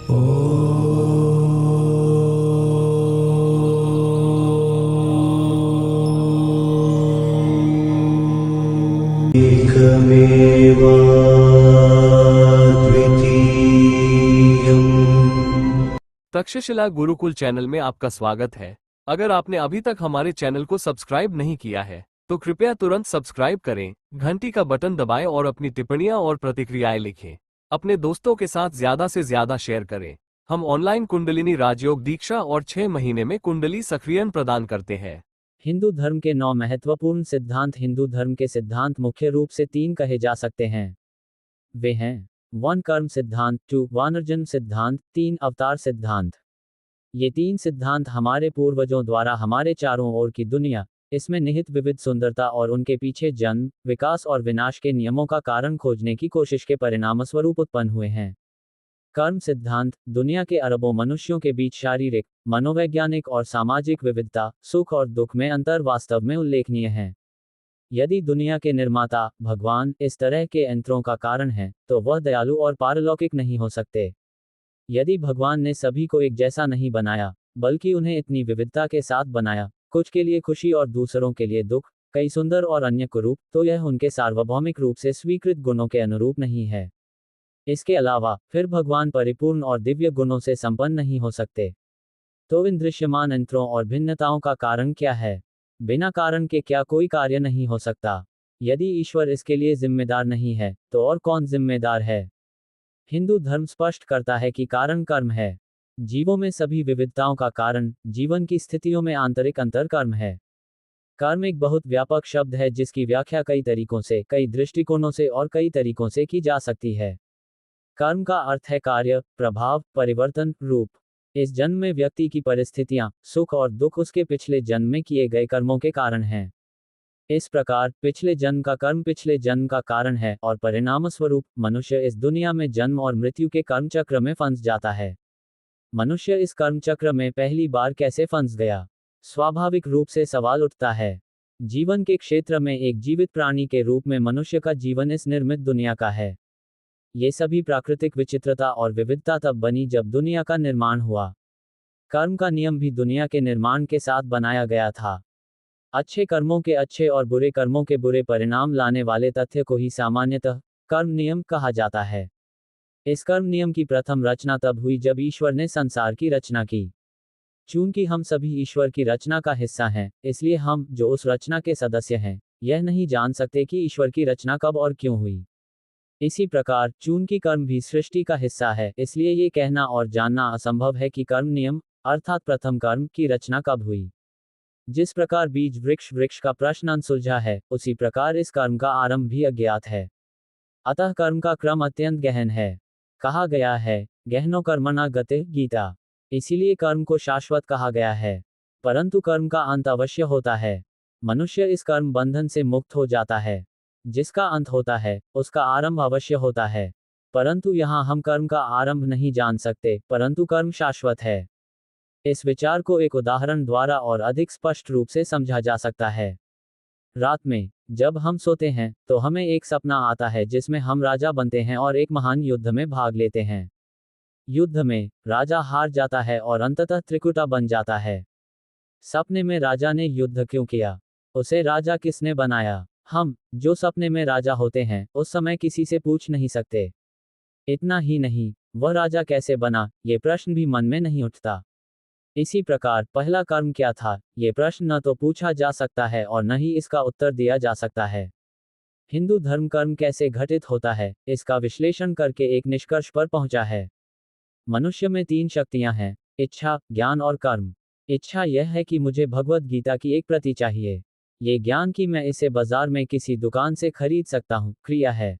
Takshashila Gurukul channel में आपका स्वागत है। अगर आपने अभी तक हमारे चैनल को सब्सक्राइब नहीं किया है तो कृपया तुरंत सब्सक्राइब करें, घंटी का बटन दबाएं और अपनी टिप्पणियां और प्रतिक्रियाएं लिखें। अपने दोस्तों के साथ ज्यादा से ज्यादा शेयर करें। हम ऑनलाइन कुंडलिनी राजयोग दीक्षा और 6 महीने में कुंडली सक्रियण प्रदान करते हैं। हिंदू धर्म के 9 महत्वपूर्ण सिद्धांत। हिंदू धर्म के सिद्धांत मुख्य रूप से 3 कहे जा सकते हैं। वे हैं 1 कर्म सिद्धांत, 2 वानरजन्म सिद्धांत, 3 अवतार सिद्धांत। ये 3 सिद्धांत हमारे पूर्वजों द्वारा हमारे चारों ओर की दुनिया, इसमें निहित विविध सुंदरता और उनके पीछे जन्म, विकास और विनाश के नियमों का कारण खोजने की कोशिश के परिणामस्वरूप उत्पन्न हुए हैं। कर्म सिद्धांत दुनिया के अरबों मनुष्यों के बीच शारीरिक, मनोवैज्ञानिक और सामाजिक विविधता, सुख और दुख में अंतर वास्तव में उल्लेखनीय है। यदि दुनिया के निर्माता भगवान इस तरह के अंतरों का कारण है, तो वह दयालु और पारलौकिक नहीं हो सकते। यदि भगवान ने सभी को एक जैसा नहीं बनाया, बल्कि उन्हें इतनी विविधता के साथ बनाया, कुछ के लिए खुशी और दूसरों के लिए दुख, कई सुंदर और अन्य कुरूप, तो यह उनके सार्वभौमिक रूप से स्वीकृत गुणों के अनुरूप नहीं है। इसके अलावा फिर भगवान परिपूर्ण और दिव्य गुणों से संपन्न नहीं हो सकते। तो इन दृश्यमान अंतरों और भिन्नताओं का कारण क्या है? बिना कारण के क्या कोई कार्य नहीं हो सकता? यदि ईश्वर इसके लिए जिम्मेदार नहीं है, तो और कौन जिम्मेदार है? हिंदू धर्म स्पष्ट करता है कि कारण कर्म है। जीवों में सभी विविधताओं का कारण, जीवन की स्थितियों में आंतरिक अंतर कर्म है। कर्म एक बहुत व्यापक शब्द है जिसकी व्याख्या कई तरीकों से, कई दृष्टिकोणों से और कई तरीकों से की जा सकती है। कर्म का अर्थ है कार्य, प्रभाव, परिवर्तन, रूप। इस जन्म में व्यक्ति की परिस्थितियां, सुख और दुख उसके पिछले जन्म में किए गए कर्मों के कारण हैं। इस प्रकार पिछले जन्म का कर्म पिछले जन्म का कारण है और परिणामस्वरूप मनुष्य इस दुनिया में जन्म और मृत्यु के कर्म चक्र में फंस जाता है। मनुष्य इस कर्म चक्र में पहली बार कैसे फंस गया? स्वाभाविक रूप से सवाल उठता है। जीवन के क्षेत्र में एक जीवित प्राणी के रूप में मनुष्य का जीवन इस निर्मित दुनिया का है। ये सभी प्राकृतिक विचित्रता और विविधता तब बनी जब दुनिया का निर्माण हुआ। कर्म का नियम भी दुनिया के निर्माण के साथ बनाया गया था। अच्छे कर्मों के अच्छे और बुरे कर्मों के बुरे परिणाम लाने वाले तथ्य को ही सामान्यतः कर्म नियम कहा जाता है। इस कर्म नियम की प्रथम रचना तब हुई जब ईश्वर ने संसार की रचना की। चूंकि हम सभी ईश्वर की रचना का हिस्सा हैं, इसलिए हम, जो उस रचना के सदस्य हैं, यह नहीं जान सकते कि ईश्वर की रचना कब और क्यों हुई। इसी प्रकार चूंकि कर्म भी सृष्टि का हिस्सा है, इसलिए ये कहना और जानना असंभव है कि कर्म नियम, अर्थात प्रथम कर्म, की रचना कब हुई। जिस प्रकार बीज वृक्ष का प्रश्न अनसुलझा है, उसी प्रकार इस कर्म का आरंभ भी अज्ञात है। अतः कर्म का क्रम अत्यंत गहन है। कहा गया है, गहनो कर्मणा गतिः गीता। इसीलिए कर्म को शाश्वत कहा गया है। परंतु कर्म का अंत अवश्य होता है। मनुष्य इस कर्म बंधन से मुक्त हो जाता है। जिसका अंत होता है, उसका आरंभ अवश्य होता है। परंतु यहाँ हम कर्म का आरंभ नहीं जान सकते, परंतु कर्म शाश्वत है। इस विचार को एक उदाहरण द्वारा और अधिक स्पष्ट रूप से समझा जा सकता है। रात में जब हम सोते हैं, तो हमें एक सपना आता है जिसमें हम राजा बनते हैं और एक महान युद्ध में भाग लेते हैं। युद्ध में राजा हार जाता है और अंततः त्रिकुटा बन जाता है। सपने में राजा ने युद्ध क्यों किया? उसे राजा किसने बनाया? हम, जो सपने में राजा होते हैं, उस समय किसी से पूछ नहीं सकते। इतना ही नहीं, वह राजा कैसे बना, ये प्रश्न भी मन में नहीं उठता। इसी प्रकार पहला कर्म क्या था, ये प्रश्न न तो पूछा जा सकता है और न ही इसका उत्तर दिया जा सकता है। हिंदू धर्म कर्म कैसे घटित होता है, इसका विश्लेषण करके एक निष्कर्ष पर पहुंचा है। मनुष्य में 3 शक्तियां हैं, इच्छा, ज्ञान और कर्म। इच्छा यह है कि मुझे भगवत गीता की एक प्रति चाहिए। ये ज्ञान कि मैं इसे बाजार में किसी दुकान से खरीद सकता हूँ, क्रिया है।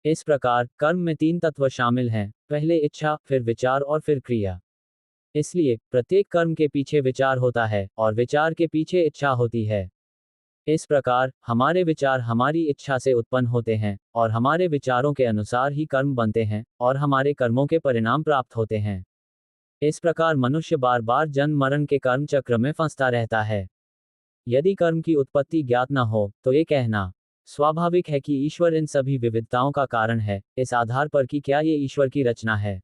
इस प्रकार कर्म में 3 तत्व शामिल हैं, पहले इच्छा, फिर विचार और फिर क्रिया। इसलिए प्रत्येक कर्म के पीछे विचार होता है और विचार के पीछे इच्छा होती है। इस प्रकार हमारे विचार हमारी इच्छा से उत्पन्न होते हैं और हमारे विचारों के अनुसार ही कर्म बनते हैं और हमारे कर्मों के परिणाम प्राप्त होते हैं। इस प्रकार मनुष्य बार बार जन्म मरण के कर्म चक्र में फंसता रहता है। यदि कर्म की उत्पत्ति ज्ञात न हो, तो ये कहना स्वाभाविक है कि ईश्वर इन सभी विविधताओं का कारण है, इस आधार पर कि क्या ये ईश्वर की रचना है।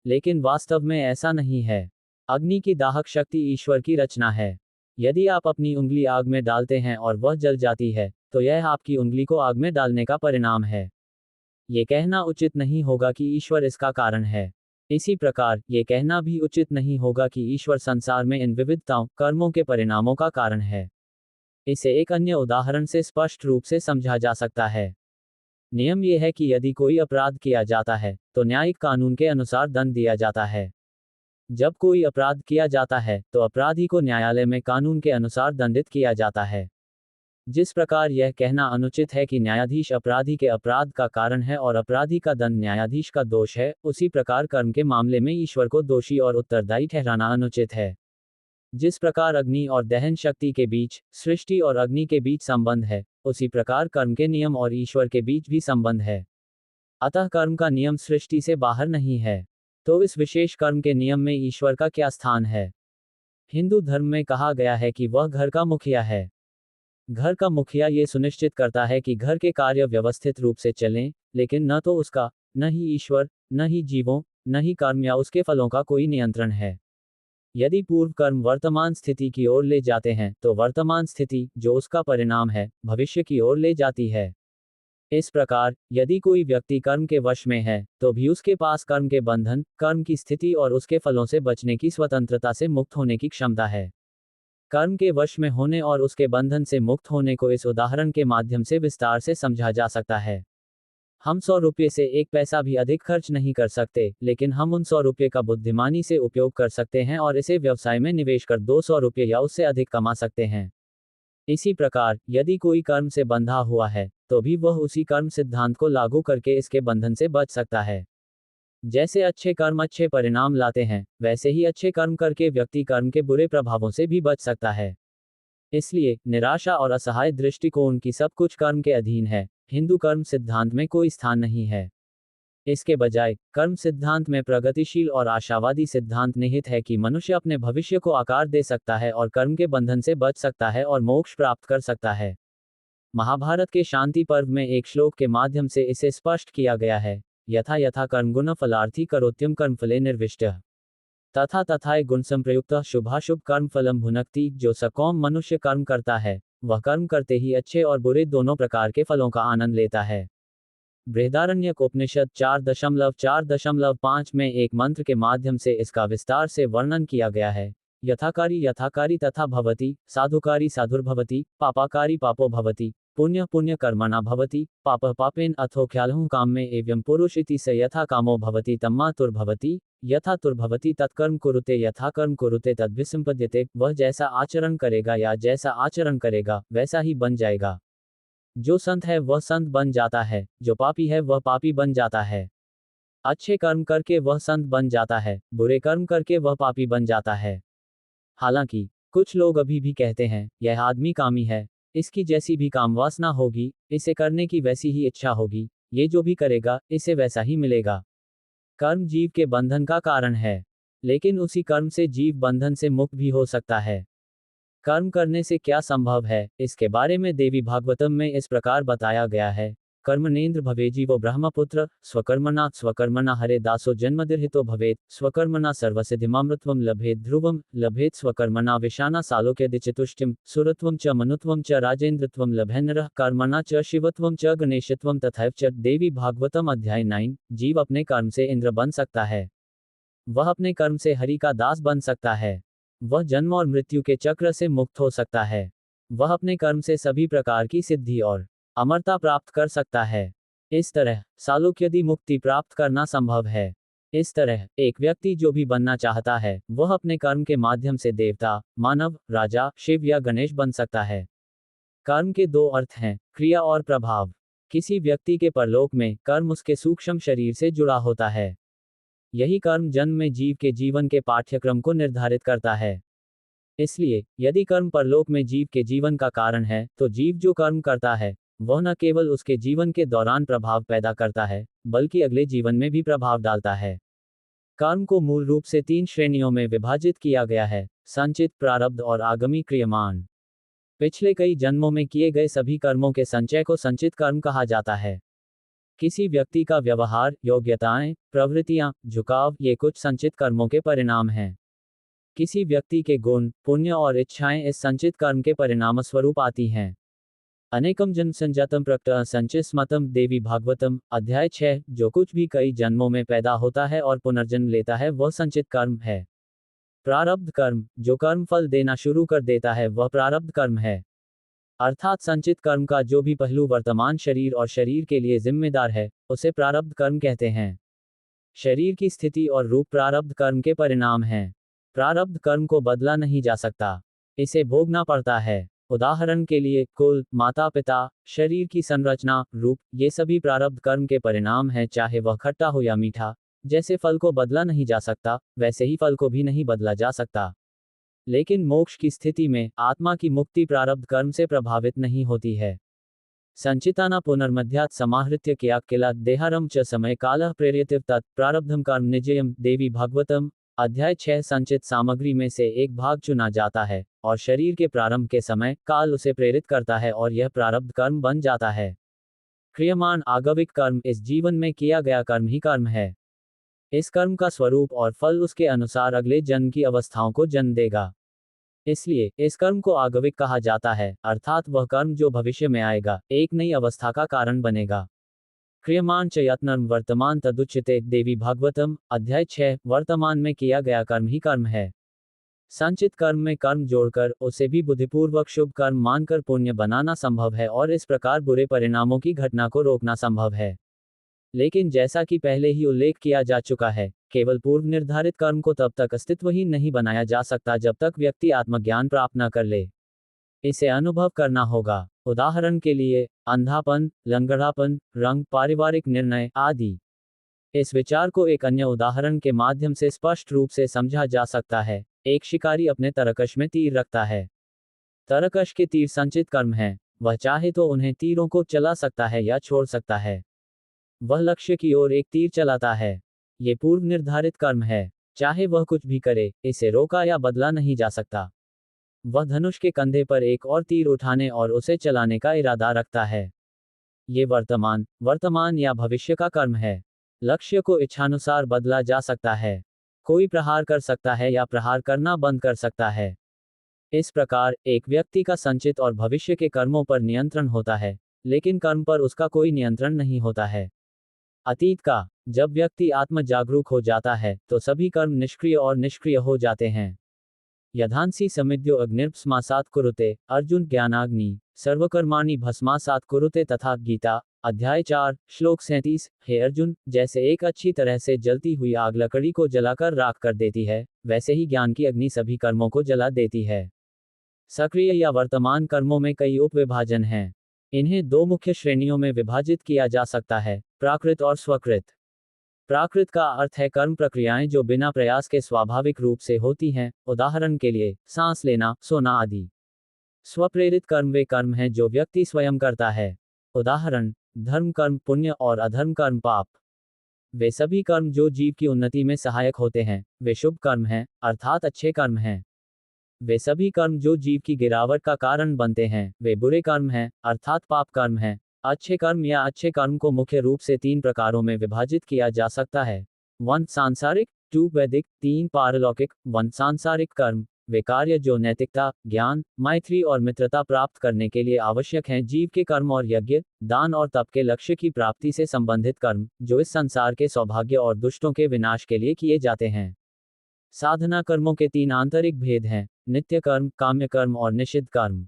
लेकिन वास्तव में ऐसा नहीं है। अग्नि की दाहक शक्ति ईश्वर की रचना है। यदि आप अपनी उंगली आग में डालते हैं और वह जल जाती है, तो यह आपकी उंगली को आग में डालने का परिणाम है। ये कहना उचित नहीं होगा कि ईश्वर इसका कारण है। इसी प्रकार, ये कहना भी उचित नहीं होगा कि ईश्वर संसार में इन विविधताओं, कर्मों के परिणामों का कारण है। इसे एक अन्य उदाहरण से स्पष्ट रूप से समझा जा सकता है। नियम यह है कि यदि कोई अपराध किया जाता है, तो न्यायिक कानून के अनुसार दंड दिया जाता है। जब कोई अपराध किया जाता है, तो अपराधी को न्यायालय में कानून के अनुसार दंडित किया जाता है। जिस प्रकार यह कहना अनुचित है कि न्यायाधीश अपराधी के अपराध का कारण है और अपराधी का दंड न्यायाधीश का दोष है, उसी प्रकार कर्म के मामले में ईश्वर को दोषी और उत्तरदायी ठहराना अनुचित है। जिस प्रकार अग्नि और दहन शक्ति के बीच, सृष्टि और अग्नि के बीच संबंध है, उसी प्रकार कर्म के नियम और ईश्वर के बीच भी संबंध है। अतः कर्म का नियम सृष्टि से बाहर नहीं है। तो इस विशेष कर्म के नियम में ईश्वर का क्या स्थान है? हिंदू धर्म में कहा गया है कि वह घर का मुखिया है। घर का मुखिया ये सुनिश्चित करता है कि घर के कार्य व्यवस्थित रूप से चलें, लेकिन न तो उसका, न ही ईश्वर, न ही जीवों, न ही कर्म या उसके फलों का कोई नियंत्रण है। यदि पूर्व कर्म वर्तमान स्थिति की ओर ले जाते हैं, तो वर्तमान स्थिति, जो उसका परिणाम है, भविष्य की ओर ले जाती है। इस प्रकार, यदि कोई व्यक्ति कर्म के वश में है, तो भी उसके पास कर्म के बंधन, कर्म की स्थिति और उसके फलों से बचने की स्वतंत्रता से मुक्त होने की क्षमता है। कर्म के वश में होने और उसके बंधन से मुक्त होने को इस उदाहरण के माध्यम से विस्तार से समझा जा सकता है। हम 100 रुपये से 1 पैसा भी अधिक खर्च नहीं कर सकते, लेकिन हम उन 100 रुपये का बुद्धिमानी से उपयोग कर सकते हैं और इसे व्यवसाय में निवेश कर 200 रुपये या उससे अधिक कमा सकते हैं। इसी प्रकार, यदि कोई कर्म से बंधा हुआ है, तो भी वह उसी कर्म सिद्धांत को लागू करके इसके बंधन से बच सकता है। जैसे अच्छे कर्म अच्छे परिणाम लाते हैं, वैसे ही अच्छे कर्म करके व्यक्ति कर्म के बुरे प्रभावों से भी बच सकता है। इसलिए, निराशा और असहाय दृष्टिकोण की सब कुछ कर्म के अधीन है, हिंदू कर्म सिद्धांत में कोई स्थान नहीं है। इसके बजाय, कर्म सिद्धांत में प्रगतिशील और आशावादी सिद्धांत निहित है कि मनुष्य अपने भविष्य को आकार दे सकता है और कर्म के बंधन से बच सकता है और मोक्ष प्राप्त कर सकता है। महाभारत के शांति पर्व में एक श्लोक के माध्यम से इसे स्पष्ट किया गया है। यथा यथा कर्मगुण फलार्थी करोत्यम कर्मफले निर्विष्टः तथा तथाय गुण संप्रयुक्त शुभाशुभ कर्म फलम भुनक्ति। जो सकौम मनुष्य कर्म करता है, वह कर्म करते ही अच्छे और बुरे दोनों प्रकार के फलों का आनंद लेता है। बृहदारण्यक उपनिषद 4.4.5 में एक मंत्र के माध्यम से इसका विस्तार से वर्णन किया गया है। यथाकारी यथाकारी तथा भवति, साधुकारी साधुर्भवति, पापाकारी पापो भवति, पुण्य पुण्य कर्मणा भवति, पाप पापेन अथो ख्यालहु काम में एवं पुरुष इति स यथा कामो भवति तम्मा तुर्भवति, यथा तुर्भवति तत्कर्म कुरुते यथा कर्म कुरुते तद्विसंपद्यते। वह जैसा आचरण करेगा या जैसा आचरण करेगा, वैसा ही बन जाएगा। जो संत है वह संत बन जाता है, जो पापी है वह पापी बन जाता है। अच्छे कर्म करके वह संत बन जाता है, बुरे कर्म करके वह पापी बन जाता है। हालांकि, कुछ लोग अभी भी कहते हैं, यह आदमी कामी है, इसकी जैसी भी काम वासना होगी, इसे करने की वैसी ही इच्छा होगी, ये जो भी करेगा, इसे वैसा ही मिलेगा। कर्म जीव के बंधन का कारण है, लेकिन उसी कर्म से जीव बंधन से मुक्त भी हो सकता है। कर्म करने से क्या संभव है, इसके बारे में देवी भागवतम में इस प्रकार बताया गया है। कर्मणेन्द्र भवेजीवो ब्रह्मपुत्र, स्वकर्मणा हरे दासो जन्मदिर्हितो भवेत्, स्वकर्मणा सर्वसिद्धिमामृतत्वं लभेत् ध्रुवं, लभेत् स्वकर्मणा विशाना सालोक्यदिचितुष्टिं, सुरत्वं च मनुत्वं च राजेन्द्रत्वं लभेन्नरः, कर्मणा च शिवत्वं च गणेशत्वं तथैव च। देवी भागवतम अध्याय 9। जीव अपने कर्म से इंद्र बन सकता है। वह अपने कर्म से हरि का दास बन सकता है। वह जन्म और मृत्यु के चक्र से मुक्त हो सकता है। वह अपने कर्म से सभी प्रकार की सिद्धि और अमरता प्राप्त कर सकता है। इस तरह, सालोक्यदि मुक्ति प्राप्त करना संभव है। इस तरह, एक व्यक्ति जो भी बनना चाहता है, वह अपने कर्म के माध्यम से देवता, मानव, राजा, शिव या गणेश बन सकता है। कर्म के दो अर्थ हैं, क्रिया और प्रभाव। किसी व्यक्ति के परलोक में, कर्म उसके सूक्ष्म शरीर से जुड़ा होता है। यही कर्म जन्म में जीव के जीवन के पाठ्यक्रम को निर्धारित करता है। इसलिए, यदि कर्म परलोक में जीव के जीवन का कारण है, तो जीव जो कर्म करता है, वह न केवल उसके जीवन के दौरान प्रभाव पैदा करता है, बल्कि अगले जीवन में भी प्रभाव डालता है। कर्म को मूल रूप से 3 श्रेणियों में विभाजित किया गया है, संचित, प्रारब्ध और आगामी क्रियमान। पिछले कई जन्मों में किए गए सभी कर्मों के संचय को संचित कर्म कहा जाता है। किसी व्यक्ति का व्यवहार, योग्यताएं, प्रवृत्तियां, झुकाव ये कुछ संचित कर्मों के परिणाम हैं। किसी व्यक्ति के गुण, पुण्य और इच्छाएं इस संचित कर्म के परिणाम स्वरूप आती हैं। अनेकम जन्म संजातम प्रकृत संचिस्मतम देवी भागवतम अध्याय 6। जो कुछ भी कई जन्मों में पैदा होता है और पुनर्जन्म लेता है वह संचित कर्म है। प्रारब्ध कर्म, जो कर्म फल देना शुरू कर देता है वह प्रारब्ध कर्म है। अर्थात संचित कर्म का जो भी पहलू वर्तमान शरीर और शरीर के लिए जिम्मेदार है उसे प्रारब्ध कर्म कहते हैं। शरीर की स्थिति और रूप प्रारब्ध कर्म के परिणाम हैं। प्रारब्ध कर्म को बदला नहीं जा सकता, इसे भोगना पड़ता है। उदाहरण के लिए कुल, माता पिता, शरीर की संरचना, रूप ये सभी प्रारब्ध कर्म के परिणाम हैं, चाहे वह खट्टा हो या मीठा। जैसे फल को बदला नहीं जा सकता वैसे ही फल को भी नहीं बदला जा सकता। लेकिन मोक्ष की स्थिति में आत्मा की मुक्ति प्रारब्ध कर्म से प्रभावित नहीं होती है। संचिताना पुनर्मध्यात् समाहृत्य किया किला देहारम च समय कालः प्रेर्यतिव तत् प्रारब्धम कर्म निजयम देवी भागवतम अध्याय 6। संचित सामग्री में से एक भाग चुना जाता है और शरीर के प्रारंभ के समय काल उसे प्रेरित करता है और यह प्रारब्ध कर्म बन जाता है। क्रियमान आगविक कर्म इस जीवन में किया गया कर्म ही कर्म है। इस कर्म का स्वरूप और फल उसके अनुसार अगले जन्म की अवस्थाओं को जन्म देगा। इसलिए इस कर्म को आगविक कहा जाता है, अर्थात वह कर्म जो भविष्य में आएगा, एक नई अवस्था का कारण बनेगा। क्रियमान च यत्नर्म वर्तमान तदुच्यते देवी भागवतम अध्याय 6। वर्तमान में किया गया कर्म ही कर्म है। संचित कर्म में कर्म जोड़कर उसे भी बुद्धिपूर्वक शुभ कर्म मानकर पुण्य बनाना संभव है और इस प्रकार बुरे परिणामों की घटना को रोकना संभव है। लेकिन जैसा कि पहले ही उल्लेख किया जा चुका है, केवल पूर्व निर्धारित कर्म को तब तक अस्तित्वहीन नहीं बनाया जा सकता जब तक व्यक्ति आत्मज्ञान प्राप्त न कर ले। इसे अनुभव करना होगा। उदाहरण के लिए अंधापन, लंगड़ापन, रंग, पारिवारिक निर्णय आदि। इस विचार को एक अन्य उदाहरण के माध्यम से स्पष्ट रूप से समझा जा सकता है। एक शिकारी अपने तरकश में तीर रखता है। तरकश के तीर संचित कर्म हैं, वह चाहे तो उन्हें तीरों को चला सकता है या छोड़ सकता है। वह लक्ष्य की ओर एक तीर चलाता है। ये पूर्व निर्धारित कर्म है, चाहे वह कुछ भी करे, इसे रोका या बदला नहीं जा सकता। वह धनुष के कंधे पर एक और तीर उठाने और उसे चलाने का इरादा रखता है। ये वर्तमान या भविष्य का कर्म है। लक्ष्य को इच्छानुसार बदला जा सकता है। कोई प्रहार कर सकता है या प्रहार करना बंद कर सकता है। इस प्रकार एक व्यक्ति का संचित और भविष्य के कर्मों पर नियंत्रण होता है, लेकिन कर्म पर उसका कोई नियंत्रण नहीं होता है। अतीत का, जब व्यक्ति आत्म जागरूक हो जाता है तो सभी कर्म निष्क्रिय और निष्क्रिय हो जाते हैं। यधांसी समिद्यो अग्निर्भस्मासात् कुरुते अर्जुन ज्ञानाग्नि सर्वकर्माणि भस्मासात् कुरुते तथा गीता अध्याय 4 श्लोक 37। हे अर्जुन, जैसे एक अच्छी तरह से जलती हुई आग लकड़ी को जलाकर राख कर देती है, वैसे ही ज्ञान की अग्नि सभी कर्मों को जला देती है। सक्रिय या वर्तमान कर्मों में कई उपविभाजन हैं। इन्हें दो मुख्य श्रेणियों में विभाजित किया जा सकता है, प्राकृत और स्वकृत। प्राकृत का अर्थ है कर्म प्रक्रियाएं जो बिना प्रयास के स्वाभाविक रूप से होती हैं, उदाहरण के लिए सांस लेना, सोना आदि। स्वप्रेरित कर्म वे कर्म हैं जो व्यक्ति स्वयं करता है, उदाहरण धर्म कर्म पुण्य और अधर्म कर्म पाप। वे सभी कर्म जो जीव की उन्नति में सहायक होते हैं वे शुभ कर्म हैं, अर्थात अच्छे कर्म हैं। वे सभी कर्म जो जीव की गिरावट का कारण बनते हैं वे बुरे कर्म हैं, अर्थात पाप कर्म हैं। अच्छे कर्म या अच्छे कर्म को मुख्य रूप से 3 प्रकारों में विभाजित किया जा सकता है। 1 सांसारिक, 2 वैदिक, 3 पारलौकिक। 1 सांसारिक कर्म वे कार्य जो नैतिकता, ज्ञान, मैत्री और मित्रता प्राप्त करने के लिए आवश्यक हैं। जीव के कर्म और यज्ञ, दान और तप के लक्ष्य की प्राप्ति से संबंधित कर्म जो इस संसार के सौभाग्य और दुष्टों के विनाश के लिए किए जाते हैं। साधना कर्मों के 3 आंतरिक भेद हैं, नित्य कर्म, काम्य कर्म और निषिद्ध कर्म।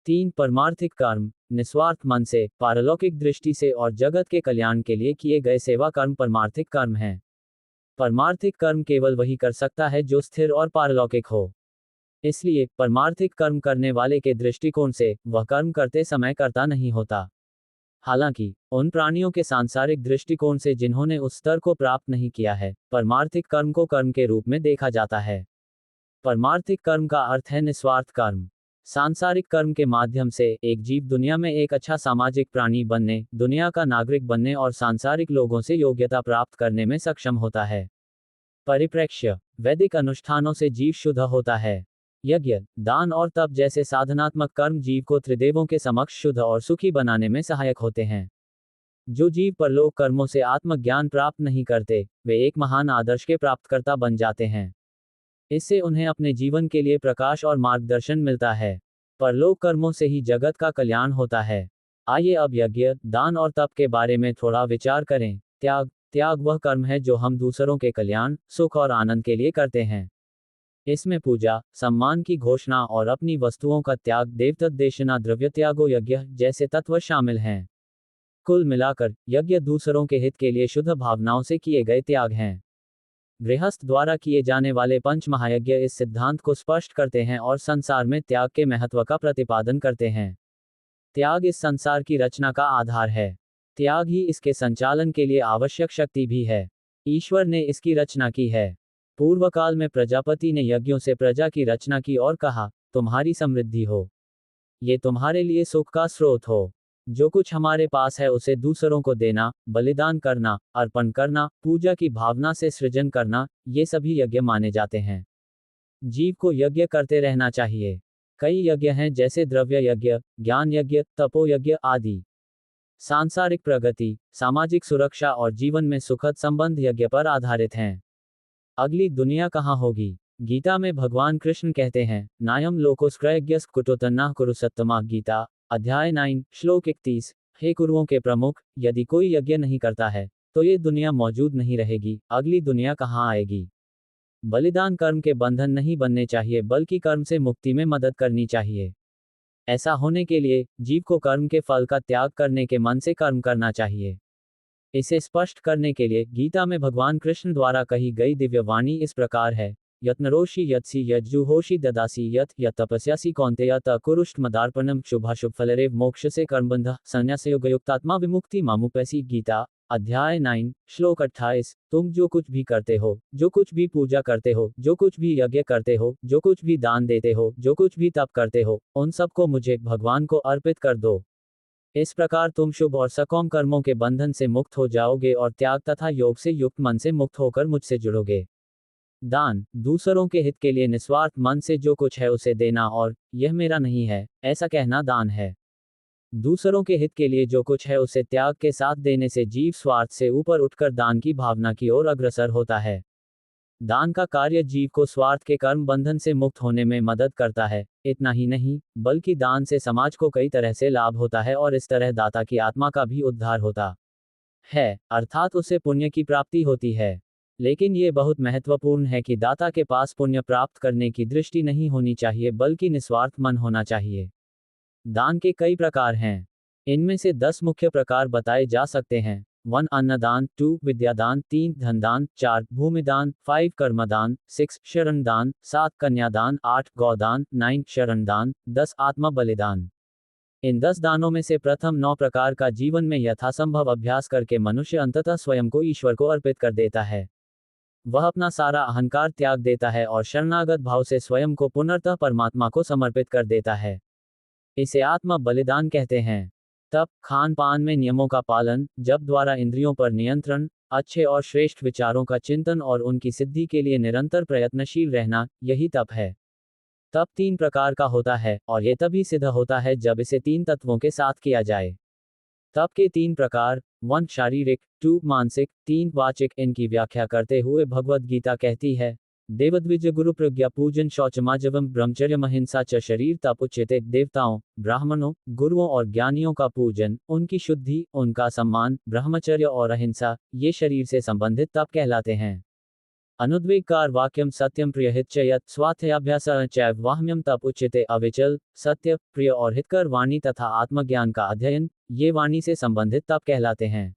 3 परमार्थिक कर्म, निस्वार्थ मन से, पारलौकिक दृष्टि से और जगत के कल्याण के लिए किए गए सेवा कर्म परमार्थिक कर्म हैं। परमार्थिक कर्म केवल वही कर सकता है जो स्थिर और पारलौकिक हो। इसलिए परमार्थिक कर्म करने वाले के दृष्टिकोण से वह कर्म करते समय कर्ता नहीं होता। हालांकि उन प्राणियों के सांसारिक दृष्टिकोण से जिन्होंने उस स्तर को प्राप्त नहीं किया है, परमार्थिक कर्म को कर्म के रूप में देखा जाता है। परमार्थिक कर्म का अर्थ है निस्वार्थ कर्म। सांसारिक कर्म के माध्यम से एक जीव दुनिया में एक अच्छा सामाजिक प्राणी बनने, दुनिया का नागरिक बनने और सांसारिक लोगों से योग्यता प्राप्त करने में सक्षम होता है। परिप्रेक्ष्य, वैदिक अनुष्ठानों से जीव शुद्ध होता है। यज्ञ, दान और तप जैसे साधनात्मक कर्म जीव को त्रिदेवों के समक्ष शुद्ध और सुखी बनाने में सहायक होते हैं। जो जीव परलोक कर्मों से आत्मज्ञान प्राप्त नहीं करते, वे एक महान आदर्श के प्राप्तकर्ता बन जाते हैं। इससे उन्हें अपने जीवन के लिए प्रकाश और मार्गदर्शन मिलता है। परलोक कर्मों से ही जगत का कल्याण होता है। आइए अब यज्ञ, दान और तप के बारे में थोड़ा विचार करें। त्याग। त्याग वह कर्म है जो हम दूसरों के कल्याण, सुख और आनंद के लिए करते हैं। इसमें पूजा, सम्मान की घोषणा और अपनी वस्तुओं का त्याग, देवतद्देशना, द्रव्य त्यागो यज्ञ जैसे तत्व शामिल हैं। कुल मिलाकर यज्ञ दूसरों के हित के लिए शुद्ध भावनाओं से किए गए त्याग हैं। गृहस्थ द्वारा किए जाने वाले पंच महायज्ञ इस सिद्धांत को स्पष्ट करते हैं और संसार में त्याग के महत्व का प्रतिपादन करते हैं। त्याग इस संसार की रचना का आधार है। त्याग ही इसके संचालन के लिए आवश्यक शक्ति भी है। ईश्वर ने इसकी रचना की है। पूर्व काल में प्रजापति ने यज्ञों से प्रजा की रचना की और कहा, तुम्हारी समृद्धि हो, ये तुम्हारे लिए सुख का स्रोत हो। जो कुछ हमारे पास है उसे दूसरों को देना, बलिदान करना, अर्पण करना, पूजा की भावना से सृजन करना, ये सभी यज्ञ माने जाते हैं। जीव को यज्ञ करते रहना चाहिए। कई यज्ञ हैं जैसे द्रव्य यज्ञ, ज्ञान यज्ञ, तपो यज्ञ आदि। सांसारिक प्रगति, सामाजिक सुरक्षा और जीवन में सुखद संबंध यज्ञ पर आधारित हैं। अगली दुनिया कहाँ होगी? गीता में भगवान कृष्ण कहते हैं, नायम लोकोस्क्रयज्ञस् कुटोतन्नाह कुरुसत्तमा। गीता अध्याय 9 श्लोक 31। हे कुरुओं के प्रमुख, यदि कोई यज्ञ नहीं करता है तो ये दुनिया मौजूद नहीं रहेगी। अगली दुनिया कहाँ आएगी? बलिदान कर्म के बंधन नहीं बनने चाहिए, बल्कि कर्म से मुक्ति में मदद करनी चाहिए। ऐसा होने के लिए जीव को कर्म के फल का त्याग करने के मन से कर्म करना चाहिए। इसे स्पष्ट करने के लिए गीता में भगवान कृष्ण द्वारा कही गई दिव्य वाणी इस प्रकार है, यत्नरोषि यत्सि यज्जुहोषि ददासि यत् यत्तपस्यासि कौन्तेय तकुरुष्टमदार्पणम शुभाशुभ फलरेव मोक्ष से कर्मबंध संन्यासयोगयुक्तात्मा विमुक्ति मामुपैसी। गीता अध्याय 9 श्लोक 28। तुम जो कुछ भी करते हो, जो कुछ भी पूजा करते हो, जो कुछ भी यज्ञ करते हो, जो कुछ भी दान देते हो, जो कुछ भी तप करते हो, उन सबको मुझे भगवान को अर्पित कर दो। इस प्रकार तुम शुभ और सकाम कर्मों के बंधन से मुक्त हो जाओगे और त्याग तथा योग से युक्त मन से मुक्त होकर मुझसे जुड़ोगे। दान, दूसरों के हित के लिए निस्वार्थ मन से जो कुछ है उसे देना और यह मेरा नहीं है, ऐसा कहना दान है। दूसरों के हित के लिए जो कुछ है उसे त्याग के साथ देने से जीव स्वार्थ से ऊपर उठकर दान की भावना की ओर अग्रसर होता है। दान का कार्य जीव को स्वार्थ के कर्म बंधन से मुक्त होने में मदद करता है। इतना ही नहीं, बल्कि दान से समाज को कई तरह से लाभ होता है और इस तरह दाता की आत्मा का भी उद्धार होता है, अर्थात उसे पुण्य की प्राप्ति होती है। लेकिन ये बहुत महत्वपूर्ण है कि दाता के पास पुण्य प्राप्त करने की दृष्टि नहीं होनी चाहिए, बल्कि निस्वार्थ मन होना चाहिए। दान के कई प्रकार हैं। इनमें से 10 मुख्य प्रकार बताए जा सकते हैं। 1 अन्नदान, 2 विद्यादान, 3 धनदान, 4 भूमिदान, 5 कर्मदान, 6 शरणदान, 7 कन्यादान, 8 गौदान, 9 शरणदान, 10 आत्मा बलिदान। इन 10 दानों में से प्रथम 9 प्रकार का जीवन में यथासंभव अभ्यास करके मनुष्य अंततः स्वयं को ईश्वर को अर्पित कर देता है। वह अपना सारा अहंकार त्याग देता है और शरणागत भाव से स्वयं को पुनर्तः परमात्मा को समर्पित कर देता है। इसे आत्मा बलिदान कहते हैं। तप, खान पान में नियमों का पालन, जप द्वारा इंद्रियों पर नियंत्रण, अच्छे और श्रेष्ठ विचारों का चिंतन और उनकी सिद्धि के लिए निरंतर प्रयत्नशील रहना, यही तप है। तप 3 प्रकार का होता है और ये तभी सिद्ध होता है जब इसे 3 तत्वों के साथ किया जाए। तप के 3 प्रकार, 1 शारीरिक, 2 मानसिक, 3 वाचिक। इनकी व्याख्या करते हुए भगवद गीता कहती है, देवद्विज गुरु प्रज्ञा पूजन शौचमाजवम ब्रह्मचर्य महिंसा च शरीर तप उच्यते। देवताओं, ब्राह्मणों, गुरुओं और ज्ञानियों का पूजन, उनकी शुद्धि, उनका सम्मान, ब्रह्मचर्य और अहिंसा, ये शरीर से संबंधित तप कहलाते हैं। अनुद्वेगकार वाक्यम सत्यम प्रिय हित च यत् स्वाध्यायाभ्यास चैव वाह्म्यम तप उच्यते। अविचल, सत्य, प्रिय और हितकर वाणी तथा आत्मज्ञान का अध्ययन, ये वाणी से संबंधित तप कहलाते हैं।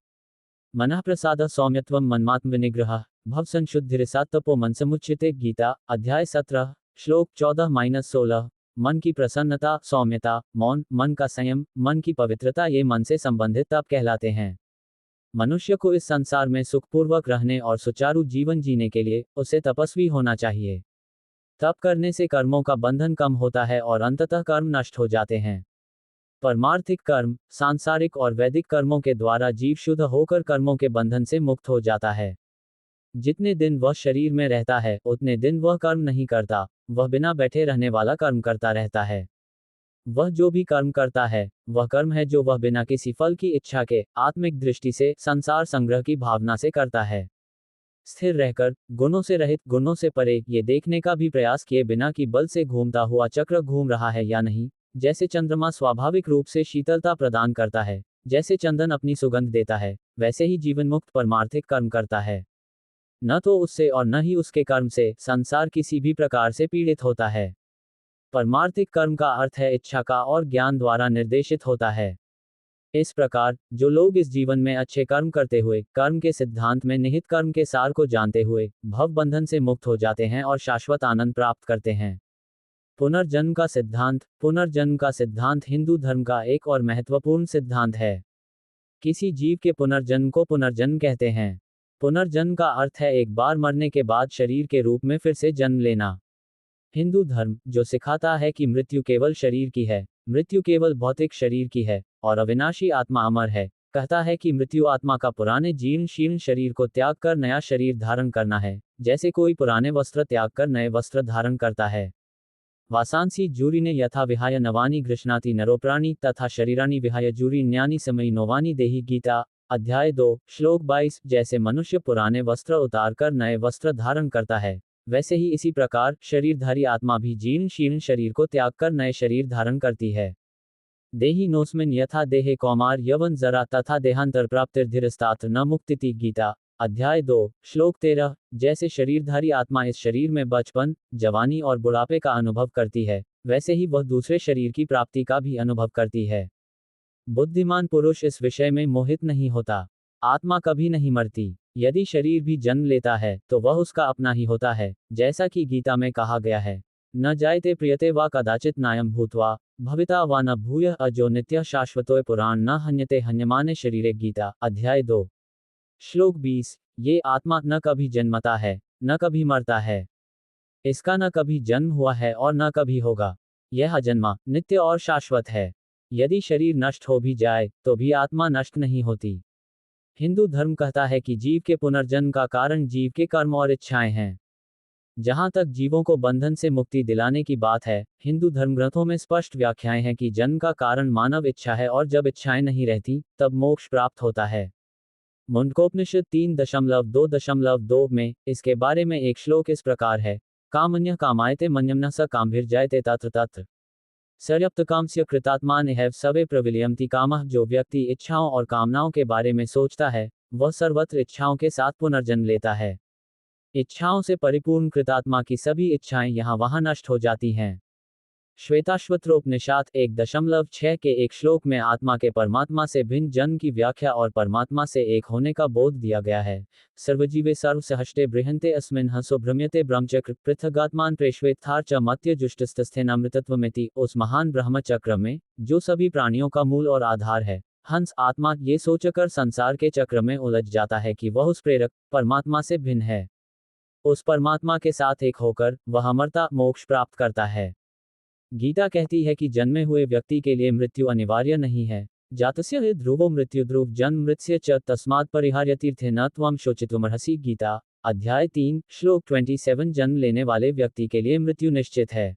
मनः प्रसाद सौम्यत्वम मन्मात्म विनिग्रह भव संशुद्धिरिसात्तपो मन समुच्यते। गीता अध्याय 17 श्लोक 14-16। मन की प्रसन्नता, सौम्यता, मौन, मन का संयम, मन की पवित्रता, ये मन से संबंधित तप कहलाते हैं। मनुष्य को इस संसार में सुखपूर्वक रहने और सुचारू जीवन जीने के लिए उसे तपस्वी होना चाहिए। तप करने से कर्मों का बंधन कम होता है और अंततः कर्म नष्ट हो जाते हैं। परमार्थिक कर्म, सांसारिक और वैदिक कर्मों के द्वारा जीव शुद्ध होकर कर्मों के बंधन से मुक्त हो जाता है। जितने दिन वह शरीर में रहता है उतने दिन वह कर्म नहीं करता, वह बिना बैठे रहने वाला कर्म करता रहता है। वह जो भी कर्म करता है वह कर्म है जो वह बिना किसी फल की इच्छा के आत्मिक दृष्टि से संसार संग्रह की भावना से करता है। स्थिर रहकर, गुणों से रहित, गुणों से परे, ये देखने का भी प्रयास किए बिना कि बल से घूमता हुआ चक्र घूम रहा है या नहीं। जैसे चंद्रमा स्वाभाविक रूप से शीतलता प्रदान करता है, जैसे चंदन अपनी सुगंध देता है, वैसे ही जीवन मुक्त परमार्थिक कर्म करता है। न तो उससे और न ही उसके कर्म से संसार किसी भी प्रकार से पीड़ित होता है। परमार्थिक कर्म का अर्थ है इच्छा का और ज्ञान द्वारा निर्देशित होता है। इस प्रकार जो लोग इस जीवन में अच्छे कर्म करते हुए, कर्म के सिद्धांत में निहित कर्म के सार को जानते हुए भव बंधन से मुक्त हो जाते हैं और शाश्वत आनंद प्राप्त करते हैं। पुनर्जन्म का सिद्धांत हिंदू धर्म का एक और महत्वपूर्ण सिद्धांत है। किसी जीव के पुनर्जन्म को पुनर्जन्म कहते हैं। पुनर्जन्म का अर्थ है एक बार मरने के बाद शरीर के रूप में फिर से जन्म लेना। हिंदू धर्म जो सिखाता है कि मृत्यु केवल शरीर की है, मृत्यु केवल भौतिक शरीर की है और अविनाशी आत्मा अमर है, कहता है कि मृत्यु आत्मा का पुराने जीर्ण शीर्ण शरीर को त्याग कर नया शरीर धारण करना है, जैसे कोई पुराने वस्त्र त्याग कर नए वस्त्र धारण करता है। वासांसी जूरी ने यथा विहाय नवानी गृह्णाति नरोप्राणी तथा शरीरानी विहाय जूरी न्यानी समयी नोवानी देही। गीता अध्याय 2 श्लोक 22। जैसे मनुष्य पुराने वस्त्र उतार कर नए वस्त्र धारण करता है, वैसे ही इसी प्रकार शरीरधारी आत्मा भी जीर्ण शीर्ण शरीर को त्याग कर नए शरीर धारण करती है। देही नोस्मिन यथा देहे कौमार यवन जरा तथा देहांतर प्राप्तिर्धिरस्तात्र न मुक्तिति। गीता अध्याय 2 श्लोक 13। जैसे शरीरधारी आत्मा इस शरीर में बचपन, जवानी और बुढ़ापे का अनुभव करती है, वैसे ही वह दूसरे शरीर की प्राप्ति का भी अनुभव करती है। बुद्धिमान पुरुष इस विषय में मोहित नहीं होता। आत्मा कभी नहीं मरती। यदि शरीर भी जन्म लेता है तो वह उसका अपना ही होता है, जैसा कि गीता में कहा गया है, न जायते प्रियते वा कदाचित नायम भूत्वा भविता वा न भूयः अजो नित्यः शाश्वतोय पुराण न हन्यते हन्यमाने शरीरे। गीता अध्याय 2 श्लोक 20। ये आत्मा न कभी जन्मता है, न कभी मरता है। इसका न कभी जन्म हुआ है और न कभी होगा। यह अजन्मा, नित्य और शाश्वत है। यदि शरीर नष्ट हो भी जाए तो भी आत्मा नष्ट नहीं होती। हिंदू धर्म कहता है कि जीव के पुनर्जन्म का कारण जीव के कर्म और इच्छाएं हैं। जहां तक जीवों को बंधन से मुक्ति दिलाने की बात है, हिंदू धर्म ग्रंथों में स्पष्ट व्याख्याएं हैं कि जन्म का कारण मानव इच्छा है और जब इच्छाएं नहीं रहती तब मोक्ष प्राप्त होता है। मुंडकोपनिषद 3.2.2 में इसके बारे में एक श्लोक इस प्रकार है, कामन्यः कामायते मन्यम्नः स कामभिर्जायते तत्र तत्र सर्यप्तकामस्य कृतात्मान एव सवे प्रविलियन्ति कामः। जो व्यक्ति इच्छाओं और कामनाओं के बारे में सोचता है वह सर्वत्र इच्छाओं के साथ पुनर्जन्म लेता है। इच्छाओं से परिपूर्ण कृतात्मा की सभी इच्छाएं यहाँ वहां नष्ट हो जाती हैं। श्वेताश्वत्रोपनिषद 1.6 के एक श्लोक में आत्मा के परमात्मा से भिन्न जन्म की व्याख्या और परमात्मा से एक होने का बोध दिया गया है। सर्वजीवे सर्वसहष्टे बृहन्ते अस्मिन् हंसो भ्रम्यते ब्रह्मचक्र पृथगात्मान प्रेष्वेत्थार च मत्य जुष्टस्थस्थेनामृतत्वमिति। उस महान ब्रह्मचक्र में जो सभी प्राणियों का मूल और आधार है, हंस आत्मा ये सोचकर संसार के चक्र में उलझ जाता है कि वह उस प्रेरक परमात्मा से भिन्न है। उस परमात्मा के साथ एक होकर वह अमरता मोक्ष प्राप्त करता है। गीता कहती है कि जन्मे हुए व्यक्ति के लिए मृत्यु अनिवार्य नहीं है। जातस्य हि ध्रुवो मृत्यु ध्रुव जन्म मृत्स्य च तस्मात् परिहार्यतीर्थे न त्वं शोचितुमर्हसि। गीता अध्याय 3 श्लोक 27। जन्म लेने वाले व्यक्ति के लिए मृत्यु निश्चित है,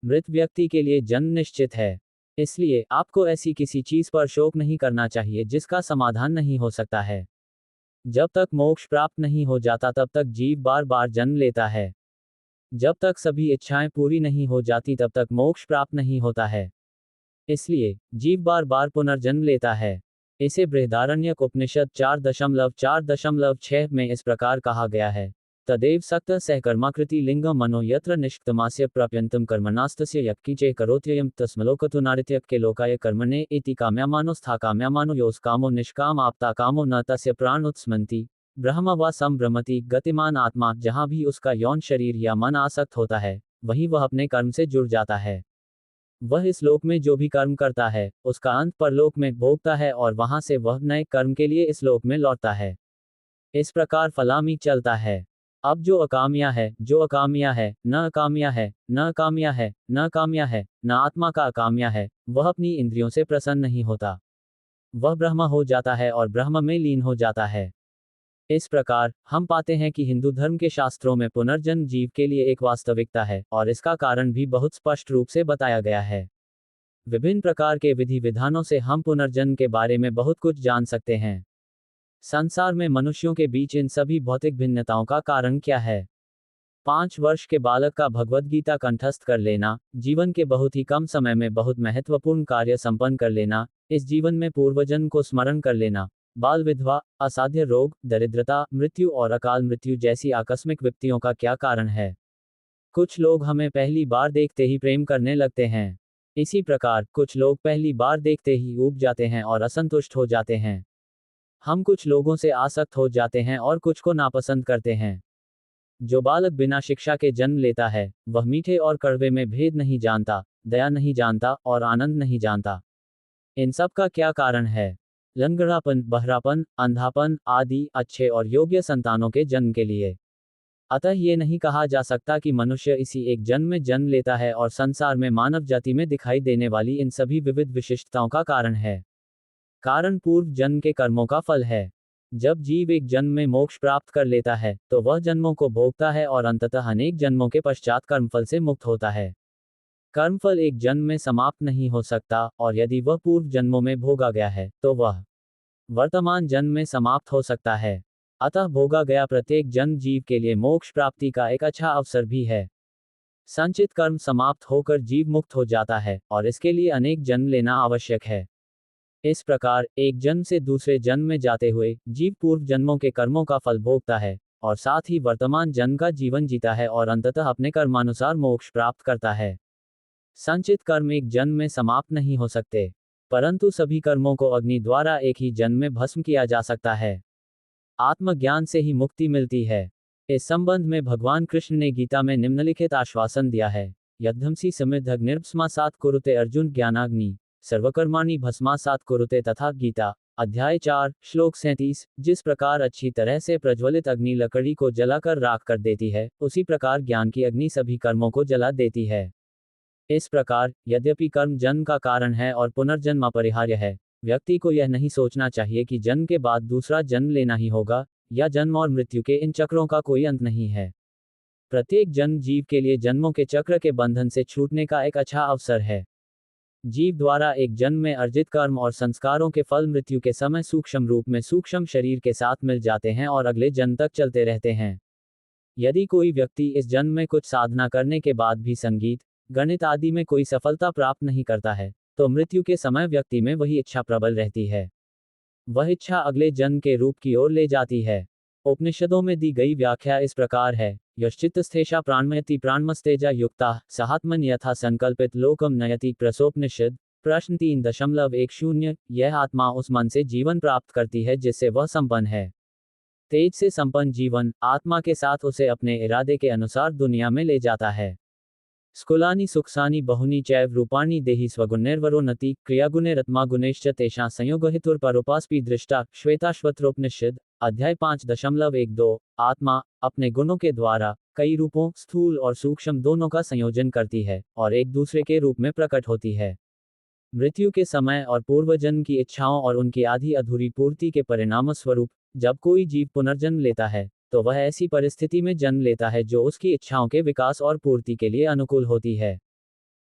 मृत व्यक्ति के लिए जन्म निश्चित है। इसलिए आपको ऐसी किसी चीज पर शोक नहीं करना चाहिए जिसका समाधान नहीं हो सकता है। जब तक मोक्ष प्राप्त नहीं हो जाता तब तक जीव बार बार जन्म लेता है। जब तक सभी इच्छाएं पूरी नहीं हो जाती तब तक मोक्ष प्राप्त नहीं होता है। इसलिए जीव बार बार पुनर्जन्म लेता है। इसे बृहदारण्यक उपनिषद 4.4.6 में इस प्रकार कहा गया है, तदेव सक्त सहकर्माकृति लिंग मनो यत्र निष्क्तमास्य प्राप्यंतम कर्मणास्तस्य यक्कीचे करोत्ययम तस्मलोकतु नारित्यक के लोकाय कर्मणे इति काम्यामानो स्था काम्यामानो योस कामो निष्काम आपता कामो न तस्य प्राण उत्स्मन्ति ब्रह्म व संभ्रमति। गतिमान आत्मा जहां भी उसका यौन शरीर या मन आसक्त होता है वहीं वह अपने कर्म से जुड़ जाता है। वह इस लोक में जो भी कर्म करता है उसका अंत परलोक में भोगता है और वहां से वह नए कर्म के लिए इस लोक में लौटता है। इस प्रकार फलामी चलता है। अब जो अकामिया है, जो अकामिया है, न अकामिया है, न अकामिया है, न अकामिया है, न आत्मा का अकामिया है, वह अपनी इंद्रियों से प्रसन्न नहीं होता। वह ब्रह्म हो जाता है और ब्रह्म में लीन हो जाता है। इस प्रकार हम पाते हैं कि हिंदू धर्म के शास्त्रों में पुनर्जन्म जीव के लिए एक वास्तविकता है और इसका कारण भी बहुत स्पष्ट रूप से बताया गया है। विभिन्न प्रकार के विधि विधानों से हम पुनर्जन्म के बारे में बहुत कुछ जान सकते हैं। संसार में मनुष्यों के बीच इन सभी भौतिक भिन्नताओं का कारण क्या है? 5 वर्ष के बालक का भगवद गीता कंठस्थ कर लेना, जीवन के बहुत ही कम समय में बहुत महत्वपूर्ण कार्य संपन्न कर लेना, इस जीवन में पूर्वजन्म को स्मरण कर लेना, बाल विधवा, असाध्य रोग, दरिद्रता, मृत्यु और अकाल मृत्यु जैसी आकस्मिक विपत्तियों का क्या कारण है? कुछ लोग हमें पहली बार देखते ही प्रेम करने लगते हैं। इसी प्रकार कुछ लोग पहली बार देखते ही ऊब जाते हैं और असंतुष्ट हो जाते हैं। हम कुछ लोगों से आसक्त हो जाते हैं और कुछ को नापसंद करते हैं। जो बालक बिना शिक्षा के जन्म लेता है, वह मीठे और कड़वे में भेद नहीं जानता, दया नहीं जानता और आनंद नहीं जानता। इन सब का क्या कारण है? लंगड़ापन, बहरापन, अंधापन आदि अच्छे और योग्य संतानों के जन्म के लिए। अतः ये नहीं कहा जा सकता कि मनुष्य इसी एक जन्म में जन्म लेता है और संसार में मानव जाति में दिखाई देने वाली इन सभी विविध विशिष्टताओं का कारण है। कारण पूर्व जन्म के कर्मों का फल है। जब जीव एक जन्म में मोक्ष प्राप्त कर लेता है, तो वह जन्मों को भोगता है और अंततः अनेक जन्मों के पश्चात कर्मफल से मुक्त होता है। कर्मफल एक जन्म में समाप्त नहीं हो सकता, और यदि वह पूर्व जन्मों में भोगा गया है, तो वह वर्तमान जन्म में समाप्त हो सकता है। अतः भोगा गया प्रत्येक जन्म जीव के लिए मोक्ष प्राप्ति का एक अच्छा अवसर भी है। संचित कर्म समाप्त होकर जीव मुक्त हो जाता है, और इसके लिए अनेक जन्म लेना आवश्यक है। इस प्रकार एक जन्म से दूसरे जन्म में जाते हुए जीव पूर्व जन्मों के कर्मों का फल भोगता है, और साथ ही वर्तमान जन्म का जीवन जीता है और अंततः अपने कर्मानुसार मोक्ष प्राप्त करता है। संचित कर्म एक जन्म में समाप्त नहीं हो सकते, परंतु सभी कर्मों को अग्नि द्वारा एक ही जन्म में भस्म किया जा सकता है। आत्मज्ञान से ही मुक्ति मिलती है। इस संबंध में भगवान कृष्ण ने गीता में निम्नलिखित आश्वासन दिया है। यद्धंसी समिद्धग्निर्भस्मासात् कुरुते अर्जुन ज्ञानाग्नि सर्वकर्माणि भस्मासात् कुरुते तथा गीता अध्याय 4 श्लोक 37। जिस प्रकार अच्छी तरह से प्रज्वलित अग्नि लकड़ी को जलाकर राख कर देती है, उसी प्रकार ज्ञान की अग्नि सभी कर्मों को जला देती है। इस प्रकार यद्यपि कर्म जन्म का कारण है और पुनर्जन्म अपरिहार्य है, व्यक्ति को यह नहीं सोचना चाहिए कि जन्म के बाद दूसरा जन्म लेना ही होगा, या जन्म और मृत्यु के इन चक्रों का कोई अंत नहीं है। प्रत्येक जन्म जीव के लिए जन्मों के चक्र के बंधन से छूटने का एक अच्छा अवसर है। जीव द्वारा एक जन्म में अर्जित कर्म और संस्कारों के फल मृत्यु के समय सूक्ष्म रूप में सूक्ष्म शरीर के साथ मिल जाते हैं और अगले जन्म तक चलते रहते हैं। यदि कोई व्यक्ति इस जन्म में कुछ साधना करने के बाद भी संगीत, गणित आदि में कोई सफलता प्राप्त नहीं करता है, तो मृत्यु के समय व्यक्ति में वही इच्छा प्रबल रहती है। वह इच्छा अगले जन्म के रूप की ओर ले जाती है। उपनिषदों में दी गई व्याख्या इस प्रकार है। यश्चित्तस्थेषा प्राणमयति प्राणमस्तेजा युक्ता सहात्मन यथा संकल्पित लोकम नयति। प्रसोपनिषद प्रश्न 3.10। यह आत्मा उस मन से जीवन प्राप्त करती है जिससे वह संपन्न है। तेज से संपन्न जीवन आत्मा के साथ उसे अपने इरादे के अनुसार दुनिया में ले जाता है। स्कुलानि सुखसानि बहुनी चैव रूपाणि देहि स्वगुणैर्वरोन्नति क्रियागुणैरत्मा गुणैश्च तेषां संयोगहेतुर्परोपास्पि दृष्टा। श्वेताश्वत्रोपनिषद अध्याय 5.12। आत्मा अपने गुणों के द्वारा कई रूपों स्थूल और सूक्ष्म दोनों का संयोजन करती है और एक दूसरे के रूप में प्रकट होती है। मृत्यु के समय और पूर्वजन्म की इच्छाओं और उनकी आधी अधूरी पूर्ति के परिणाम स्वरूप जब कोई जीव पुनर्जन्म लेता है, तो वह ऐसी परिस्थिति में जन्म लेता है जो उसकी इच्छाओं के विकास और पूर्ति के लिए अनुकूल होती है।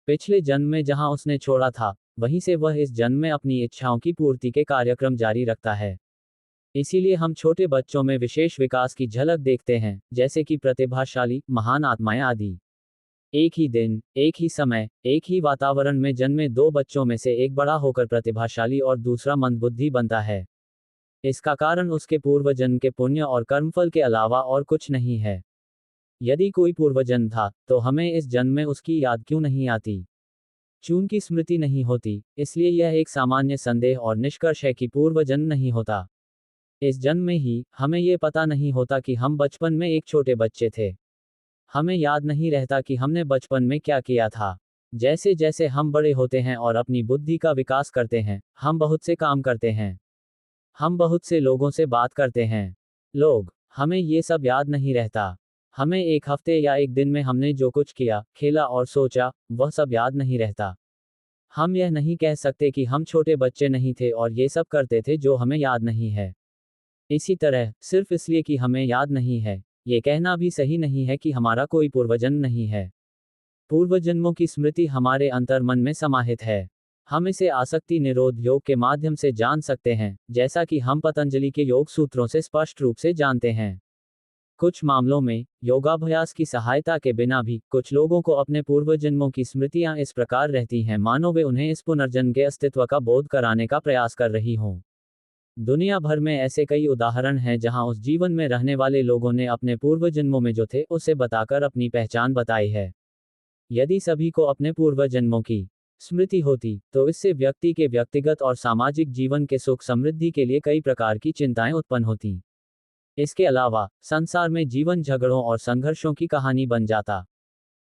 पिछले जन्म में जहां उसने छोड़ा था, वहीं से वह इस जन्म में अपनी इच्छाओं की पूर्ति के कार्यक्रम जारी रखता है। इसीलिए हम छोटे बच्चों में विशेष विकास की झलक देखते हैं, जैसे कि प्रतिभाशाली, महान आत्माएं आदि। एक ही दिन, एक ही समय, एक ही वातावरण में जन्मे 2 बच्चों में से एक बड़ा होकर प्रतिभाशाली और दूसरा मंदबुद्धि बनता है। इसका कारण उसके पूर्वजन्म के पुण्य और कर्मफल के अलावा और कुछ नहीं है। यदि कोई पूर्वजन्म था, तो हमें इस जन्म में उसकी याद क्यों नहीं आती? चूंकि स्मृति नहीं होती, इसलिए यह एक सामान्य संदेह और निष्कर्ष है कि पूर्वजन्म नहीं होता। इस जन्म में ही हमें ये पता नहीं होता कि हम बचपन में एक छोटे बच्चे थे। हमें याद नहीं रहता कि हमने बचपन में क्या किया था। जैसे जैसे हम बड़े होते हैं और अपनी बुद्धि का विकास करते हैं, हम बहुत से काम करते हैं। हम बहुत से लोगों से बात करते हैं। हमें ये सब याद नहीं रहता। हमें एक हफ्ते या एक दिन में हमने जो कुछ किया, खेला और सोचा, वह सब याद नहीं रहता। हम यह नहीं कह सकते कि हम छोटे बच्चे नहीं थे और ये सब करते थे जो हमें याद नहीं है। इसी तरह, सिर्फ इसलिए कि हमें याद नहीं है, ये कहना भी सही नहीं है कि हमारा कोई पूर्वजन्म नहीं है। पूर्वजन्मों की स्मृति हमारे अंतर्मन में समाहित है। हम इसे आसक्ति निरोध योग के माध्यम से जान सकते हैं, जैसा कि हम पतंजलि के योग सूत्रों से स्पष्ट रूप से जानते हैं। कुछ मामलों में योगाभ्यास की सहायता के बिना भी कुछ लोगों को अपने पूर्व जन्मों की स्मृतियां इस प्रकार रहती हैं मानो वे उन्हें इस पुनर्जन्म के अस्तित्व का बोध कराने का प्रयास कर रही हों। दुनिया भर में ऐसे कई उदाहरण हैं जहां उस जीवन में रहने वाले लोगों ने अपने पूर्व जन्मों में जो थे उसे बताकर अपनी पहचान बताई है। यदि सभी को अपने पूर्व जन्मों की स्मृति होती तो इससे व्यक्ति के व्यक्तिगत और सामाजिक जीवन के सुख समृद्धि के लिए कई प्रकार की चिंताएं उत्पन्न होती। इसके अलावा संसार में जीवन झगड़ों और संघर्षों की कहानी बन जाता।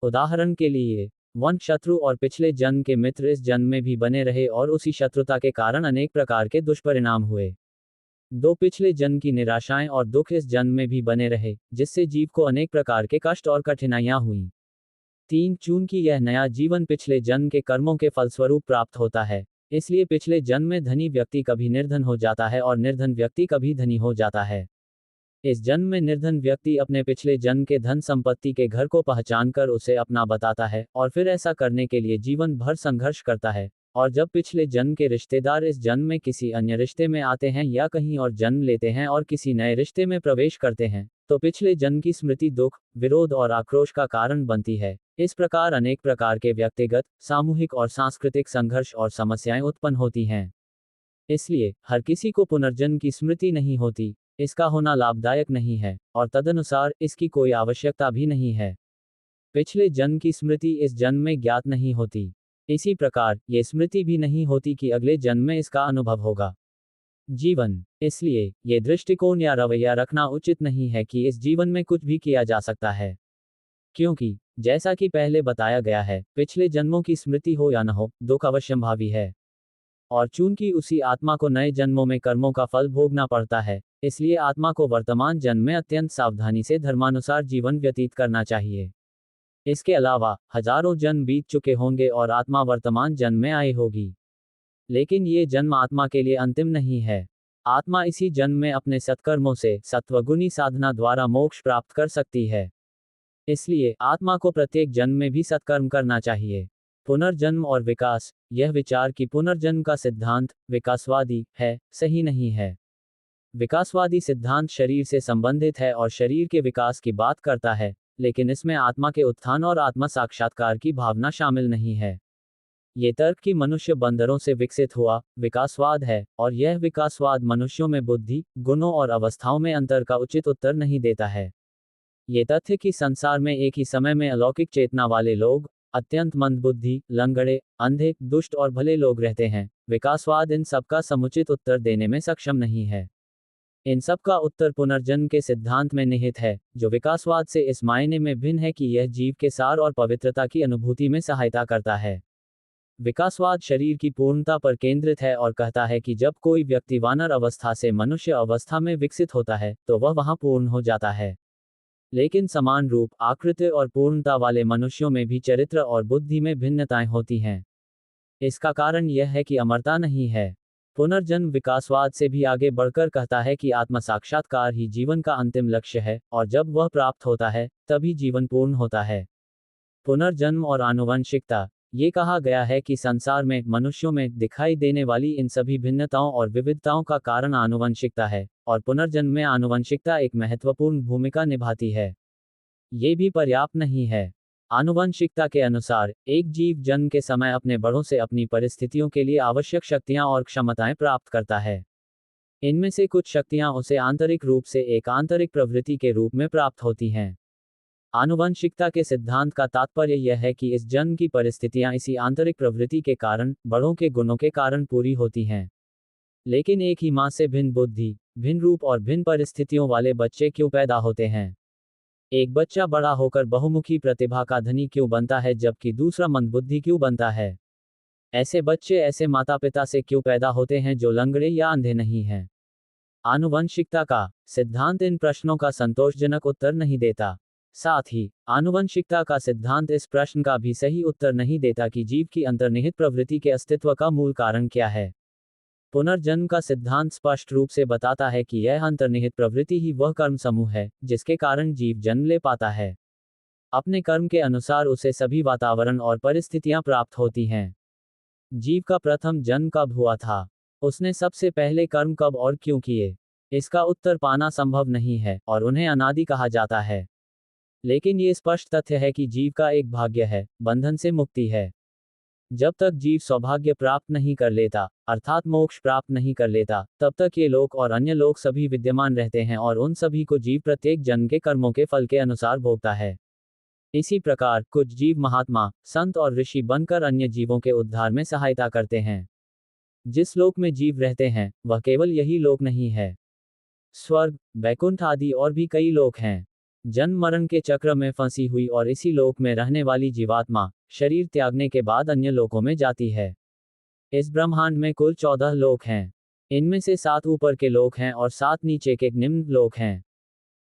उदाहरण के लिए वन शत्रु और पिछले जन्म के मित्र इस जन्म में भी बने रहे और उसी शत्रुता के कारण अनेक प्रकार के दुष्परिणाम हुए। दो पिछले जन्म की निराशाएं और दुख इस जन्म में भी बने रहे, जिससे जीव को अनेक प्रकार के कष्ट और कठिनाइयां हुई। 3 चूंकि यह नया जीवन पिछले जन्म के कर्मों के फलस्वरूप प्राप्त होता है, इसलिए पिछले जन्म में धनी व्यक्ति कभी निर्धन हो जाता है और निर्धन व्यक्ति कभी धनी हो जाता है। इस जन्म में निर्धन व्यक्ति अपने पिछले जन्म के धन संपत्ति के घर को पहचानकर उसे अपना बताता है और फिर ऐसा करने के लिए जीवन भर संघर्ष करता है। और जब पिछले जन्म के रिश्तेदार इस जन्म में किसी अन्य रिश्ते में आते हैं या कहीं और जन्म लेते हैं और किसी नए रिश्ते में प्रवेश करते हैं, तो पिछले जन्म की स्मृति दुख, विरोध और आक्रोश का कारण बनती है। इस प्रकार अनेक प्रकार के व्यक्तिगत, सामूहिक और सांस्कृतिक संघर्ष और समस्याएं उत्पन्न होती हैं। इसलिए हर किसी को पुनर्जन्म की स्मृति नहीं होती, इसका होना लाभदायक नहीं है और तदनुसार इसकी कोई आवश्यकता भी नहीं है। पिछले जन्म की स्मृति इस जन्म में ज्ञात नहीं होती। इसी प्रकार ये स्मृति भी नहीं होती कि अगले जन्म में इसका अनुभव होगा। जीवन, इसलिए ये दृष्टिकोण या रवैया रखना उचित नहीं है कि इस जीवन में कुछ भी किया जा सकता है, क्योंकि जैसा कि पहले बताया गया है, पिछले जन्मों की स्मृति हो या न हो, दुख अवश्यंभावी है। और चूंकि उसी आत्मा को नए जन्मों में कर्मों का फल भोगना पड़ता है, इसलिए आत्मा को वर्तमान जन्म में अत्यंत सावधानी से धर्मानुसार जीवन व्यतीत करना चाहिए। इसके अलावा हजारों जन्म बीत चुके होंगे और आत्मा वर्तमान जन्म में आई होगी, लेकिन ये जन्म आत्मा के लिए अंतिम नहीं है। आत्मा इसी जन्म में अपने सत्कर्मों से सत्वगुणी साधना द्वारा मोक्ष प्राप्त कर सकती है। इसलिए आत्मा को प्रत्येक जन्म में भी सत्कर्म करना चाहिए। पुनर्जन्म और विकास, यह विचार कि पुनर्जन्म का सिद्धांत विकासवादी है, सही नहीं है। विकासवादी सिद्धांत शरीर से संबंधित है और शरीर के विकास की बात करता है, लेकिन इसमें आत्मा के उत्थान और आत्मा साक्षात्कार की भावना शामिल नहीं है। ये तर्क कि मनुष्य बंदरों से विकसित हुआ, विकासवाद है, और यह विकासवाद मनुष्यों में बुद्धि, गुणों और अवस्थाओं में अंतर का उचित उत्तर नहीं देता है। ये तथ्य कि संसार में एक ही समय में अलौकिक चेतना वाले लोग, अत्यंत मंदबुद्धि, लंगड़े, अंधे, दुष्ट और भले लोग रहते हैं, विकासवाद इन सब का समुचित उत्तर देने में सक्षम नहीं है। इन सब का उत्तर पुनर्जन्म के सिद्धांत में निहित है, जो विकासवाद से इस मायने में भिन्न है कि यह जीव के सार और पवित्रता की अनुभूति में सहायता करता है। विकासवाद शरीर की पूर्णता पर केंद्रित है और कहता है कि जब कोई व्यक्ति वानर अवस्था से मनुष्य अवस्था में विकसित होता है, तो वह वहां पूर्ण हो जाता है। लेकिन समान रूप, आकृति और पूर्णता वाले मनुष्यों में भी चरित्र और बुद्धि में भिन्नताएं होती हैं। इसका कारण यह है कि अमरता नहीं है। पुनर्जन्म विकासवाद से भी आगे बढ़कर कहता है कि आत्म साक्षात्कार ही जीवन का अंतिम लक्ष्य है, और जब वह प्राप्त होता है, तभी जीवन पूर्ण होता है। पुनर्जन्म और आनुवंशिकता, ये कहा गया है कि संसार में मनुष्यों में दिखाई देने वाली इन सभी भिन्नताओं और विविधताओं का कारण आनुवंशिकता है, और पुनर्जन्म में आनुवंशिकता एक महत्वपूर्ण भूमिका निभाती है। ये भी पर्याप्त नहीं है। आनुवंशिकता के अनुसार एक जीव जन्म के समय अपने बड़ों से अपनी परिस्थितियों के लिए आवश्यक शक्तियां और क्षमताएं प्राप्त करता है। इनमें से कुछ शक्तियां उसे आंतरिक रूप से एक आंतरिक प्रवृत्ति के रूप में प्राप्त होती हैं। आनुवंशिकता के सिद्धांत का तात्पर्य यह है कि इस जन्म की परिस्थितियां इसी आंतरिक प्रवृत्ति के कारण, बड़ों के गुणों के कारण पूरी होती हैं। लेकिन एक ही मां से भिन्न बुद्धि, भिन्न रूप और भिन्न परिस्थितियों वाले बच्चे क्यों पैदा होते हैं? एक बच्चा बड़ा होकर बहुमुखी प्रतिभा का धनी क्यों बनता है जबकि दूसरा मंदबुद्धि क्यों बनता है? ऐसे बच्चे ऐसे माता पिता से क्यों पैदा होते हैं जो लंगड़े या अंधे नहीं हैं? आनुवंशिकता का सिद्धांत इन प्रश्नों का संतोषजनक उत्तर नहीं देता। साथ ही आनुवंशिकता का सिद्धांत इस प्रश्न का भी सही उत्तर नहीं देता कि जीव की अंतर्निहित प्रवृत्ति के अस्तित्व का मूल कारण क्या है। पुनर्जन्म का सिद्धांत स्पष्ट रूप से बताता है कि यह अंतर्निहित प्रवृत्ति ही वह कर्म समूह है जिसके कारण जीव जन्म ले पाता है। अपने कर्म के अनुसार उसे सभी वातावरण और परिस्थितियां प्राप्त होती हैं। जीव का प्रथम जन्म कब हुआ था? उसने सबसे पहले कर्म कब और क्यों किए? इसका उत्तर पाना संभव नहीं है और उन्हें अनादि कहा जाता है। लेकिन ये स्पष्ट तथ्य है कि जीव का एक भाग्य है, बंधन से मुक्ति है। जब तक जीव सौभाग्य प्राप्त नहीं कर लेता, अर्थात मोक्ष प्राप्त नहीं कर लेता, तब तक ये लोक और अन्य लोक सभी विद्यमान रहते हैं और उन सभी को जीव प्रत्येक जन्म के कर्मों के फल के अनुसार भोगता है। इसी प्रकार कुछ जीव महात्मा, संत और ऋषि बनकर अन्य जीवों के उद्धार में सहायता करते हैं। जिस लोक में जीव रहते हैं, वह केवल यही लोक नहीं है। स्वर्ग, वैकुंठ आदि और भी कई लोक हैं। जन्म मरण के चक्र में फंसी हुई और इसी लोक में रहने वाली जीवात्मा, शरीर त्यागने के बाद अन्य लोकों में जाती है। इस ब्रह्मांड में कुल 14 लोक हैं। इनमें से 7 ऊपर के लोक हैं और 7 नीचे के निम्न लोक हैं।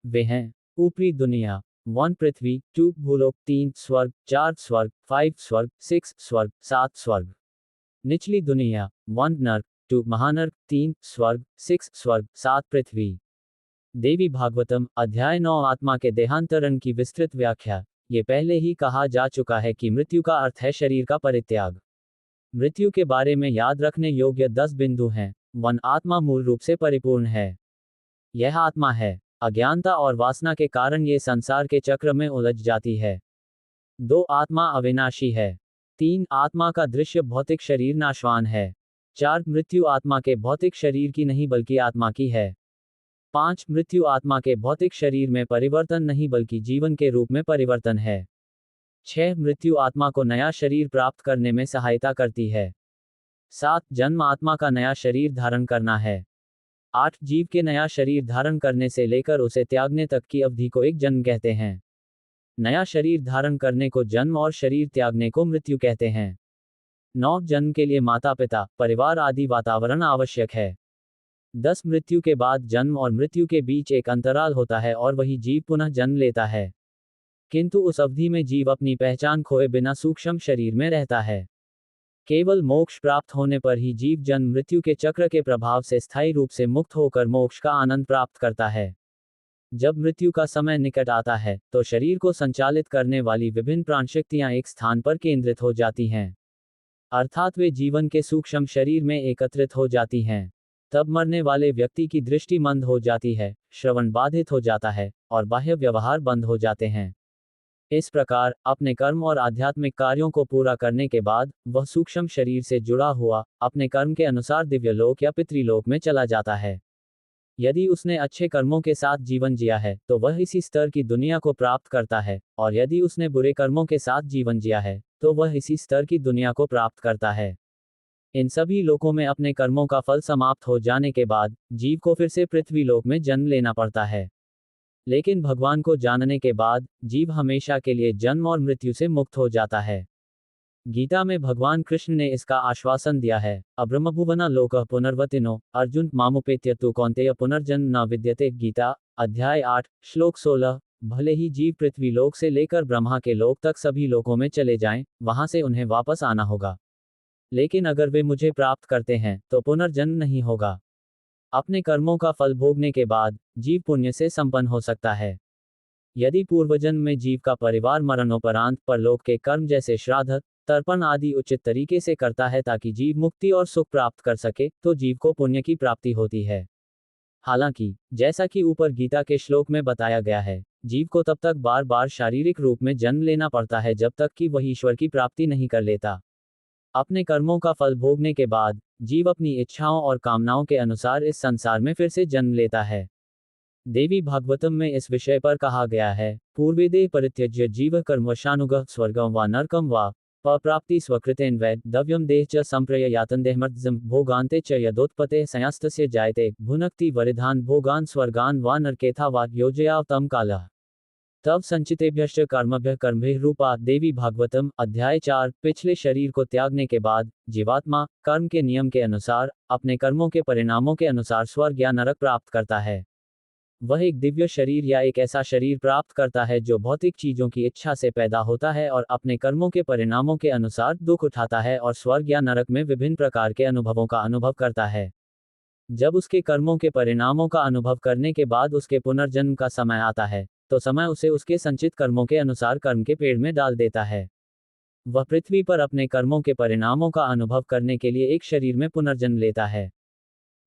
वे हैं: ऊपरी दुनिया 1 पृथ्वी, 2 भूलोक, 3 स्वर्ग, 4 स्वर्ग, 5 स्वर्ग, 6 स्वर्ग, 7 स्वर्ग। निचली दुनिया 1 नर्क, 2 महानर्क, 3 स्वर्ग, 6 स्वर्ग, 7 पृथ्वी। देवी भागवतम अध्याय 9 आत्मा के देहांतरण की विस्तृत व्याख्या। ये पहले ही कहा जा चुका है कि मृत्यु का अर्थ है शरीर का परित्याग। मृत्यु के बारे में याद रखने योग्य 10 बिंदु हैं। 1 आत्मा मूल रूप से परिपूर्ण है। यह आत्मा है। अज्ञानता और वासना के कारण ये संसार के चक्र में उलझ जाती है। 2 आत्मा अविनाशी है। 3 आत्मा का दृश्य भौतिक शरीर नाशवान है। 4 मृत्यु आत्मा के भौतिक शरीर की नहीं बल्कि आत्मा की है। 5 मृत्यु आत्मा के भौतिक शरीर में परिवर्तन नहीं बल्कि जीवन के रूप में परिवर्तन है। 6 मृत्यु आत्मा को नया शरीर प्राप्त करने में सहायता करती है। 7 जन्म आत्मा का नया शरीर धारण करना है। 8 जीव के नया शरीर धारण करने से लेकर उसे त्यागने तक की अवधि को एक जन्म कहते हैं। नया शरीर धारण करने को जन्म और शरीर त्यागने को मृत्यु कहते हैं। 9 जन्म के लिए माता पिता, परिवार आदि वातावरण आवश्यक है। 10 मृत्यु के बाद जन्म और मृत्यु के बीच एक अंतराल होता है और वही जीव पुनः जन्म लेता है। किंतु उस अवधि में जीव अपनी पहचान खोए बिना सूक्ष्म शरीर में रहता है। केवल मोक्ष प्राप्त होने पर ही जीव जन्म मृत्यु के चक्र के प्रभाव से स्थायी रूप से मुक्त होकर मोक्ष का आनंद प्राप्त करता है। जब मृत्यु का समय निकट आता है, तो शरीर को संचालित करने वाली विभिन्न प्राणशक्तियां एक स्थान पर केंद्रित हो जाती हैं। अर्थात वे जीवन के सूक्ष्म शरीर में एकत्रित हो जाती हैं। तब मरने वाले व्यक्ति की दृष्टि मंद हो जाती है, श्रवण बाधित हो जाता है और बाह्य व्यवहार बंद हो जाते हैं। इस प्रकार अपने कर्म और आध्यात्मिक कार्यों को पूरा करने के बाद वह सूक्ष्म शरीर से जुड़ा हुआ अपने कर्म के अनुसार दिव्यलोक या पितृलोक में चला जाता है। यदि उसने अच्छे कर्मों के साथ जीवन जिया है तो वह इसी स्तर की दुनिया को प्राप्त करता है, और यदि उसने बुरे कर्मों के साथ जीवन जिया है तो वह इसी स्तर की दुनिया को प्राप्त करता है। इन सभी लोकों में अपने कर्मों का फल समाप्त हो जाने के बाद जीव को फिर से पृथ्वी लोक में जन्म लेना पड़ता है। लेकिन भगवान को जानने के बाद जीव हमेशा के लिए जन्म और मृत्यु से मुक्त हो जाता है। गीता में भगवान कृष्ण ने इसका आश्वासन दिया है। अब्रह्मभुवना लोकः पुनर्वतिनो अर्जुन मामुपेत्य तु कौन्तेय पुनर्जन्म न विद्यते। गीता अध्याय 8 श्लोक 16। भले ही जीव पृथ्वी लोक से लेकर ब्रह्मा के लोक तक सभी लोकों में चले जाएं, वहां से उन्हें वापस आना होगा। लेकिन अगर वे मुझे प्राप्त करते हैं तो पुनर्जन्म नहीं होगा। अपने कर्मों का फल भोगने के बाद जीव पुण्य से संपन्न हो सकता है। यदि पूर्वजन्म में जीव का परिवार मरणोपरांत परलोक के कर्म जैसे श्राद्ध, तर्पण आदि उचित तरीके से करता है ताकि जीव मुक्ति और सुख प्राप्त कर सके, तो जीव को पुण्य की प्राप्ति होती है। हालांकि जैसा कि ऊपर गीता के श्लोक में बताया गया है, जीव को तब तक बार बार शारीरिक रूप में जन्म लेना पड़ता है जब तक कि वह ईश्वर की प्राप्ति नहीं कर लेता। अपने कर्मों का फल भोगने के बाद जीव अपनी इच्छाओं और कामनाओं के अनुसार इस संसार में फिर से जन्म लेता है। देवी भागवतम में इस विषय पर कहा गया है: पूर्वेदे परित्यज्य जीव कर्मवशानुगः स्वर्गं वा नरकं वा प्राप्ति स्वकृतेन वै दव्यम देह च संप्रय यातनदेहमर्त्यजं भोगान्ते च यदोत्पते संयास्तस्य जायते भुनक्ति वरिधान भोगान स्वर्गान वा नरकेथा वा योजयाव तम कालः। तब संचितेभ्यश्च कर्मभ्यः कर्मभिः रूपा। देवी भागवतम अध्याय 4। पिछले शरीर को त्यागने के बाद जीवात्मा कर्म के नियम के अनुसार अपने कर्मों के परिणामों के अनुसार स्वर्ग या नरक प्राप्त करता है। वह एक दिव्य शरीर या एक ऐसा शरीर प्राप्त करता है जो भौतिक चीजों की इच्छा से पैदा होता है और अपने कर्मों के परिणामों के अनुसार दुख उठाता है और स्वर्ग या नरक में विभिन्न प्रकार के अनुभवों का अनुभव करता है। जब उसके कर्मों के परिणामों का अनुभव करने के बाद उसके पुनर्जन्म का समय आता है, तो समय उसे उसके संचित कर्मों के अनुसार कर्म के पेड़ में डाल देता है। वह पृथ्वी पर अपने कर्मों के परिणामों का अनुभव करने के लिए एक शरीर में पुनर्जन्म लेता है।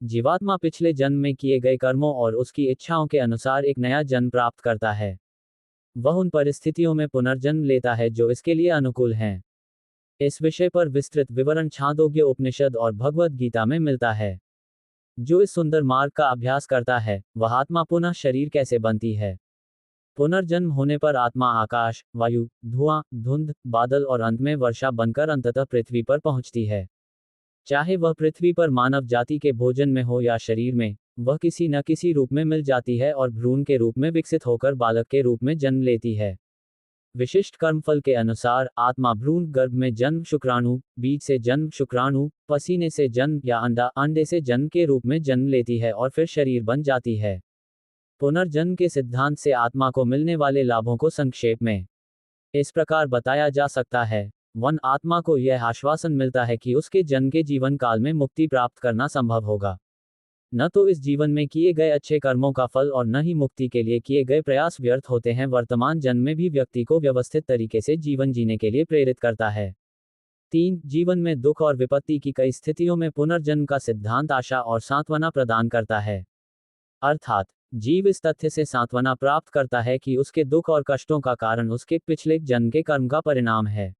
जीवात्मा पिछले जन्म में किए गए कर्मों और उसकी इच्छाओं के अनुसार एक नया जन्म प्राप्त करता है। वह उन परिस्थितियों में पुनर्जन्म लेता है जो इसके लिए अनुकूल हैं। इस विषय पर विस्तृत विवरण छांदोग्य उपनिषद और भगवद गीता में मिलता है। जो इस सुंदर मार्ग का अभ्यास करता है, वह आत्मा पुनः शरीर कैसे बनती है। पुनर्जन्म होने पर आत्मा आकाश, वायु, धुआं, धुंध, बादल और अंत में वर्षा बनकर अंततः पृथ्वी पर पहुंचती है। चाहे वह पृथ्वी पर मानव जाति के भोजन में हो या शरीर में, वह किसी न किसी रूप में मिल जाती है और भ्रूण के रूप में विकसित होकर बालक के रूप में जन्म लेती है। विशिष्ट कर्मफल के अनुसार आत्मा भ्रूण गर्भ में जन्म, शुक्राणु, बीज से जन्म, शुक्राणु, पसीने से जन्म या अंडे से जन्म के रूप में जन्म लेती है और फिर शरीर बन जाती है। पुनर्जन्म के सिद्धांत से आत्मा को मिलने वाले लाभों को संक्षेप में इस प्रकार बताया जा सकता है। वन आत्मा को यह आश्वासन मिलता है कि उसके जन्म के जीवन काल में मुक्ति प्राप्त करना संभव होगा। न तो इस जीवन में किए गए अच्छे कर्मों का फल और न ही मुक्ति के लिए किए गए प्रयास व्यर्थ होते हैं। वर्तमान जन्म में भी व्यक्ति को व्यवस्थित तरीके से जीवन जीने के लिए प्रेरित करता है। 3. जीवन में दुख और विपत्ति की कई स्थितियों में पुनर्जन्म का सिद्धांत आशा और सांत्वना प्रदान करता है। अर्थात जीव इस तथ्य से सांत्वना प्राप्त करता है कि उसके दुख और कष्टों का कारण उसके पिछले जन्म के कर्म का परिणाम है।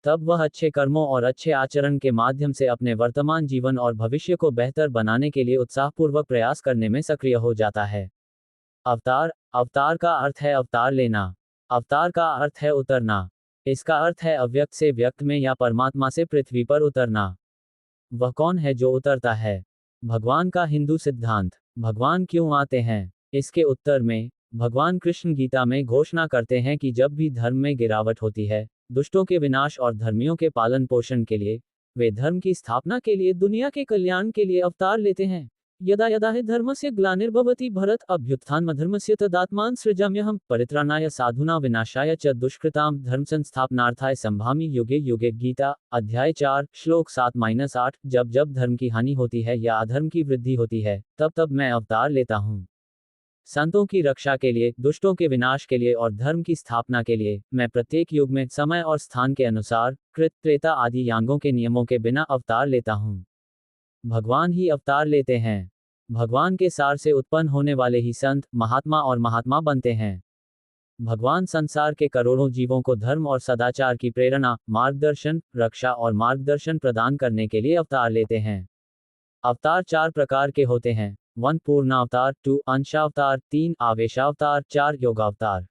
तब वह अच्छे कर्मों और अच्छे आचरण के माध्यम से अपने वर्तमान जीवन और भविष्य को बेहतर बनाने के लिए उत्साहपूर्वक प्रयास करने में सक्रिय हो जाता है। अवतार। अवतार का अर्थ है अवतार लेना। अवतार का अर्थ है उतरना। इसका अर्थ है अव्यक्त से व्यक्त में या परमात्मा से पृथ्वी पर उतरना। वह कौन है जो उतरता है? भगवान का हिंदू सिद्धांत। भगवान क्यों आते हैं? इसके उत्तर में भगवान कृष्ण गीता में घोषणा करते हैं कि जब भी धर्म में गिरावट होती है, दुष्टों के विनाश और धर्मियों के पालन पोषण के लिए, वे धर्म की स्थापना के लिए, दुनिया के कल्याण के लिए अवतार लेते हैं। यदा यदा हि धर्मस्य ग्लानिर्भवति भरत अभ्युत्थानमधर्मस्य तदात्मान सृजाम्यहम् परित्राणाय साधूनां विनाशाय च दुष्कृतां धर्म संस्थापनार्थाय संभामि युगे युगे। गीता अध्याय 4 श्लोक 7-8। जब जब धर्म की हानि होती है या अधर्म की वृद्धि होती है, तब तब मैं अवतार लेता हूँ। संतों की रक्षा के लिए, दुष्टों के विनाश के लिए और धर्म की स्थापना के लिए मैं प्रत्येक युग में समय और स्थान के अनुसार कृत, त्रेता आदि यांगों के नियमों के बिना अवतार लेता हूँ। भगवान ही अवतार लेते हैं। भगवान के सार से उत्पन्न होने वाले ही संत, महात्मा और महात्मा बनते हैं। भगवान संसार के करोड़ों जीवों को धर्म और सदाचार की प्रेरणा, मार्गदर्शन, रक्षा और मार्गदर्शन प्रदान करने के लिए अवतार लेते हैं। अवतार 4 प्रकार के होते हैं। 1 पूर्णावतार, 2 अंशावतार, 3 आवेशावतार, 4 योगावतार।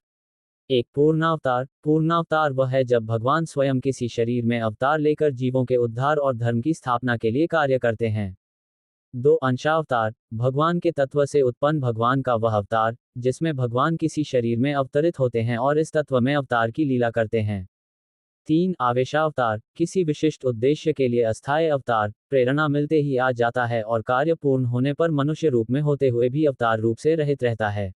1 पूर्णावतार। पूर्णावतार वह है जब भगवान स्वयं किसी शरीर में अवतार लेकर जीवों के उद्धार और धर्म की स्थापना के लिए कार्य करते हैं। 2 अंशावतार। भगवान के तत्व से उत्पन्न भगवान का वह अवतार, जिसमें भगवान किसी शरीर में अवतरित होते हैं और इस तत्व में अवतार की लीला करते हैं। 3 आवेशावतार। किसी विशिष्ट उद्देश्य के लिए अस्थायी अवतार, प्रेरणा मिलते ही आ जाता है और कार्य पूर्ण होने पर मनुष्य रूप में होते हुए भी अवतार रूप से रहित रहता है।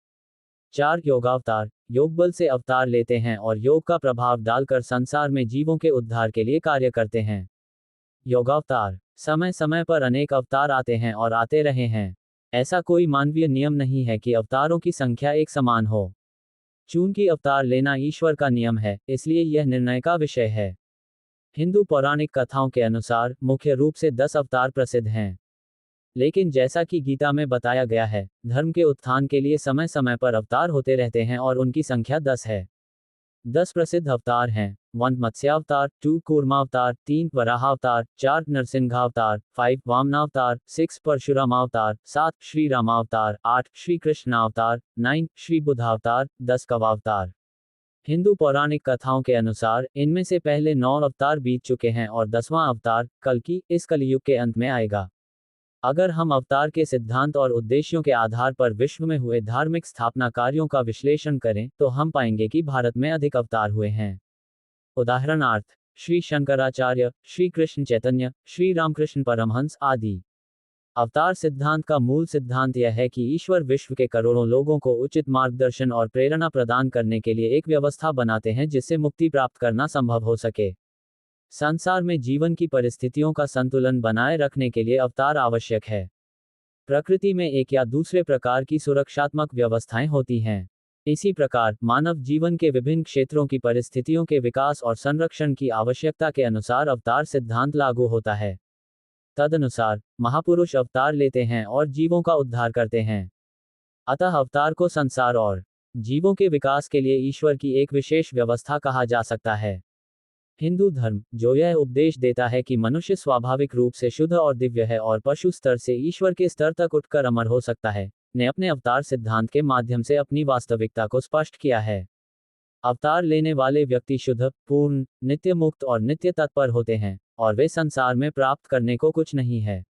4 योगावतार। योग बल से अवतार लेते हैं और योग का प्रभाव डालकर संसार में जीवों के उद्धार के लिए कार्य करते हैं। योगावतार। समय समय पर अनेक अवतार आते हैं और आते रहे हैं। ऐसा कोई मानवीय नियम नहीं है कि अवतारों की संख्या एक समान हो। चूंकि अवतार लेना ईश्वर का नियम है, इसलिए यह निर्णय का विषय है। हिंदू पौराणिक कथाओं के अनुसार मुख्य रूप से 10 अवतार प्रसिद्ध हैं। लेकिन जैसा कि गीता में बताया गया है, धर्म के उत्थान के लिए समय समय पर अवतार होते रहते हैं और उनकी संख्या 10 है। 10 प्रसिद्ध अवतार हैं। 1 मत्स्यावतार, 2 कूर्मावतार, 3 वराहावतार, 4 नरसिंहावतार, 5 वामनावतार, 6 परशुरामावतार, 7 श्री रामावतार, 8 श्री कृष्णावतार, 9 श्री बुद्धावतार, 10 कवावतार। हिंदू पौराणिक कथाओं के अनुसार इनमें से पहले 9 अवतार बीत चुके हैं और 10वां अवतार, कल्कि, इस कलयुग के अंत में आएगा। अगर हम अवतार के सिद्धांत और उद्देश्यों के आधार पर विश्व में हुए धार्मिक स्थापना कार्यों का विश्लेषण करें, तो हम पाएंगे कि भारत में अधिक अवतार हुए हैं। उदाहरणार्थ, श्री शंकराचार्य, श्री कृष्ण चैतन्य, श्री रामकृष्ण परमहंस आदि। अवतार सिद्धांत का मूल सिद्धांत यह है कि ईश्वर विश्व के करोड़ों लोगों को उचित मार्गदर्शन और प्रेरणा प्रदान करने के लिए एक व्यवस्था बनाते हैं जिससे मुक्ति प्राप्त करना संभव हो सके। संसार में जीवन की परिस्थितियों का संतुलन बनाए रखने के लिए अवतार आवश्यक है। प्रकृति में एक या दूसरे प्रकार की सुरक्षात्मक व्यवस्थाएं होती हैं। इसी प्रकार मानव जीवन के विभिन्न क्षेत्रों की परिस्थितियों के विकास और संरक्षण की आवश्यकता के अनुसार अवतार सिद्धांत लागू होता है। तदनुसार महापुरुष अवतार लेते हैं और जीवों का उद्धार करते हैं। अतः अवतार को संसार और जीवों के विकास के लिए ईश्वर की एक विशेष व्यवस्था कहा जा सकता है। हिंदू धर्म, जो यह उपदेश देता है कि मनुष्य स्वाभाविक रूप से शुद्ध और दिव्य है और पशु स्तर से ईश्वर के स्तर तक उठकर अमर हो सकता है, ने अपने अवतार सिद्धांत के माध्यम से अपनी वास्तविकता को स्पष्ट किया है। अवतार लेने वाले व्यक्ति शुद्ध, पूर्ण, नित्य मुक्त और नित्य तत्पर होते हैं, और वे संसार में प्राप्त करने को कुछ नहीं है।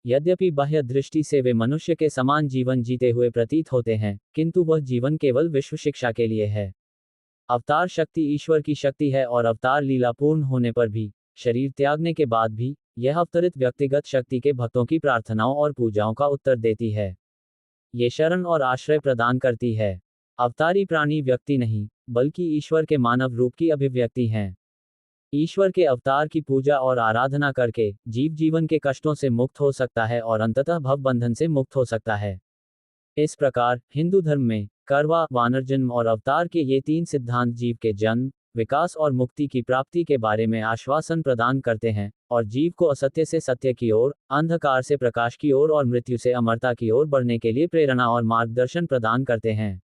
यद्यपि बाह्य दृष्टि से वे मनुष्य के समान जीवन जीते हुए प्रतीत होते हैं, किंतु वह जीवन केवल विश्व शिक्षा के लिए है। अवतार शक्ति ईश्वर की शक्ति है और अवतार लीला पूर्ण होने पर भी, शरीर त्यागने के बाद भी, यह अवतरित व्यक्तिगत शक्ति के भक्तों की प्रार्थनाओं और पूजाओं का उत्तर देती है। ये शरण और आश्रय प्रदान करती है। अवतारी प्राणी व्यक्ति नहीं, बल्कि ईश्वर के मानव रूप की अभिव्यक्ति हैं। ईश्वर के अवतार की पूजा और आराधना करके जीव जीवन के कष्टों से मुक्त हो सकता है और अंततः भव बंधन से मुक्त हो सकता है। इस प्रकार हिंदू धर्म में कर्वा, वानरजन्म और अवतार के ये तीन सिद्धांत जीव के जन्म, विकास और मुक्ति की प्राप्ति के बारे में आश्वासन प्रदान करते हैं, और जीव को असत्य से सत्य की ओर, अंधकार से प्रकाश की ओर और मृत्यु से अमरता की ओर बढ़ने के लिए प्रेरणा और मार्गदर्शन प्रदान करते हैं।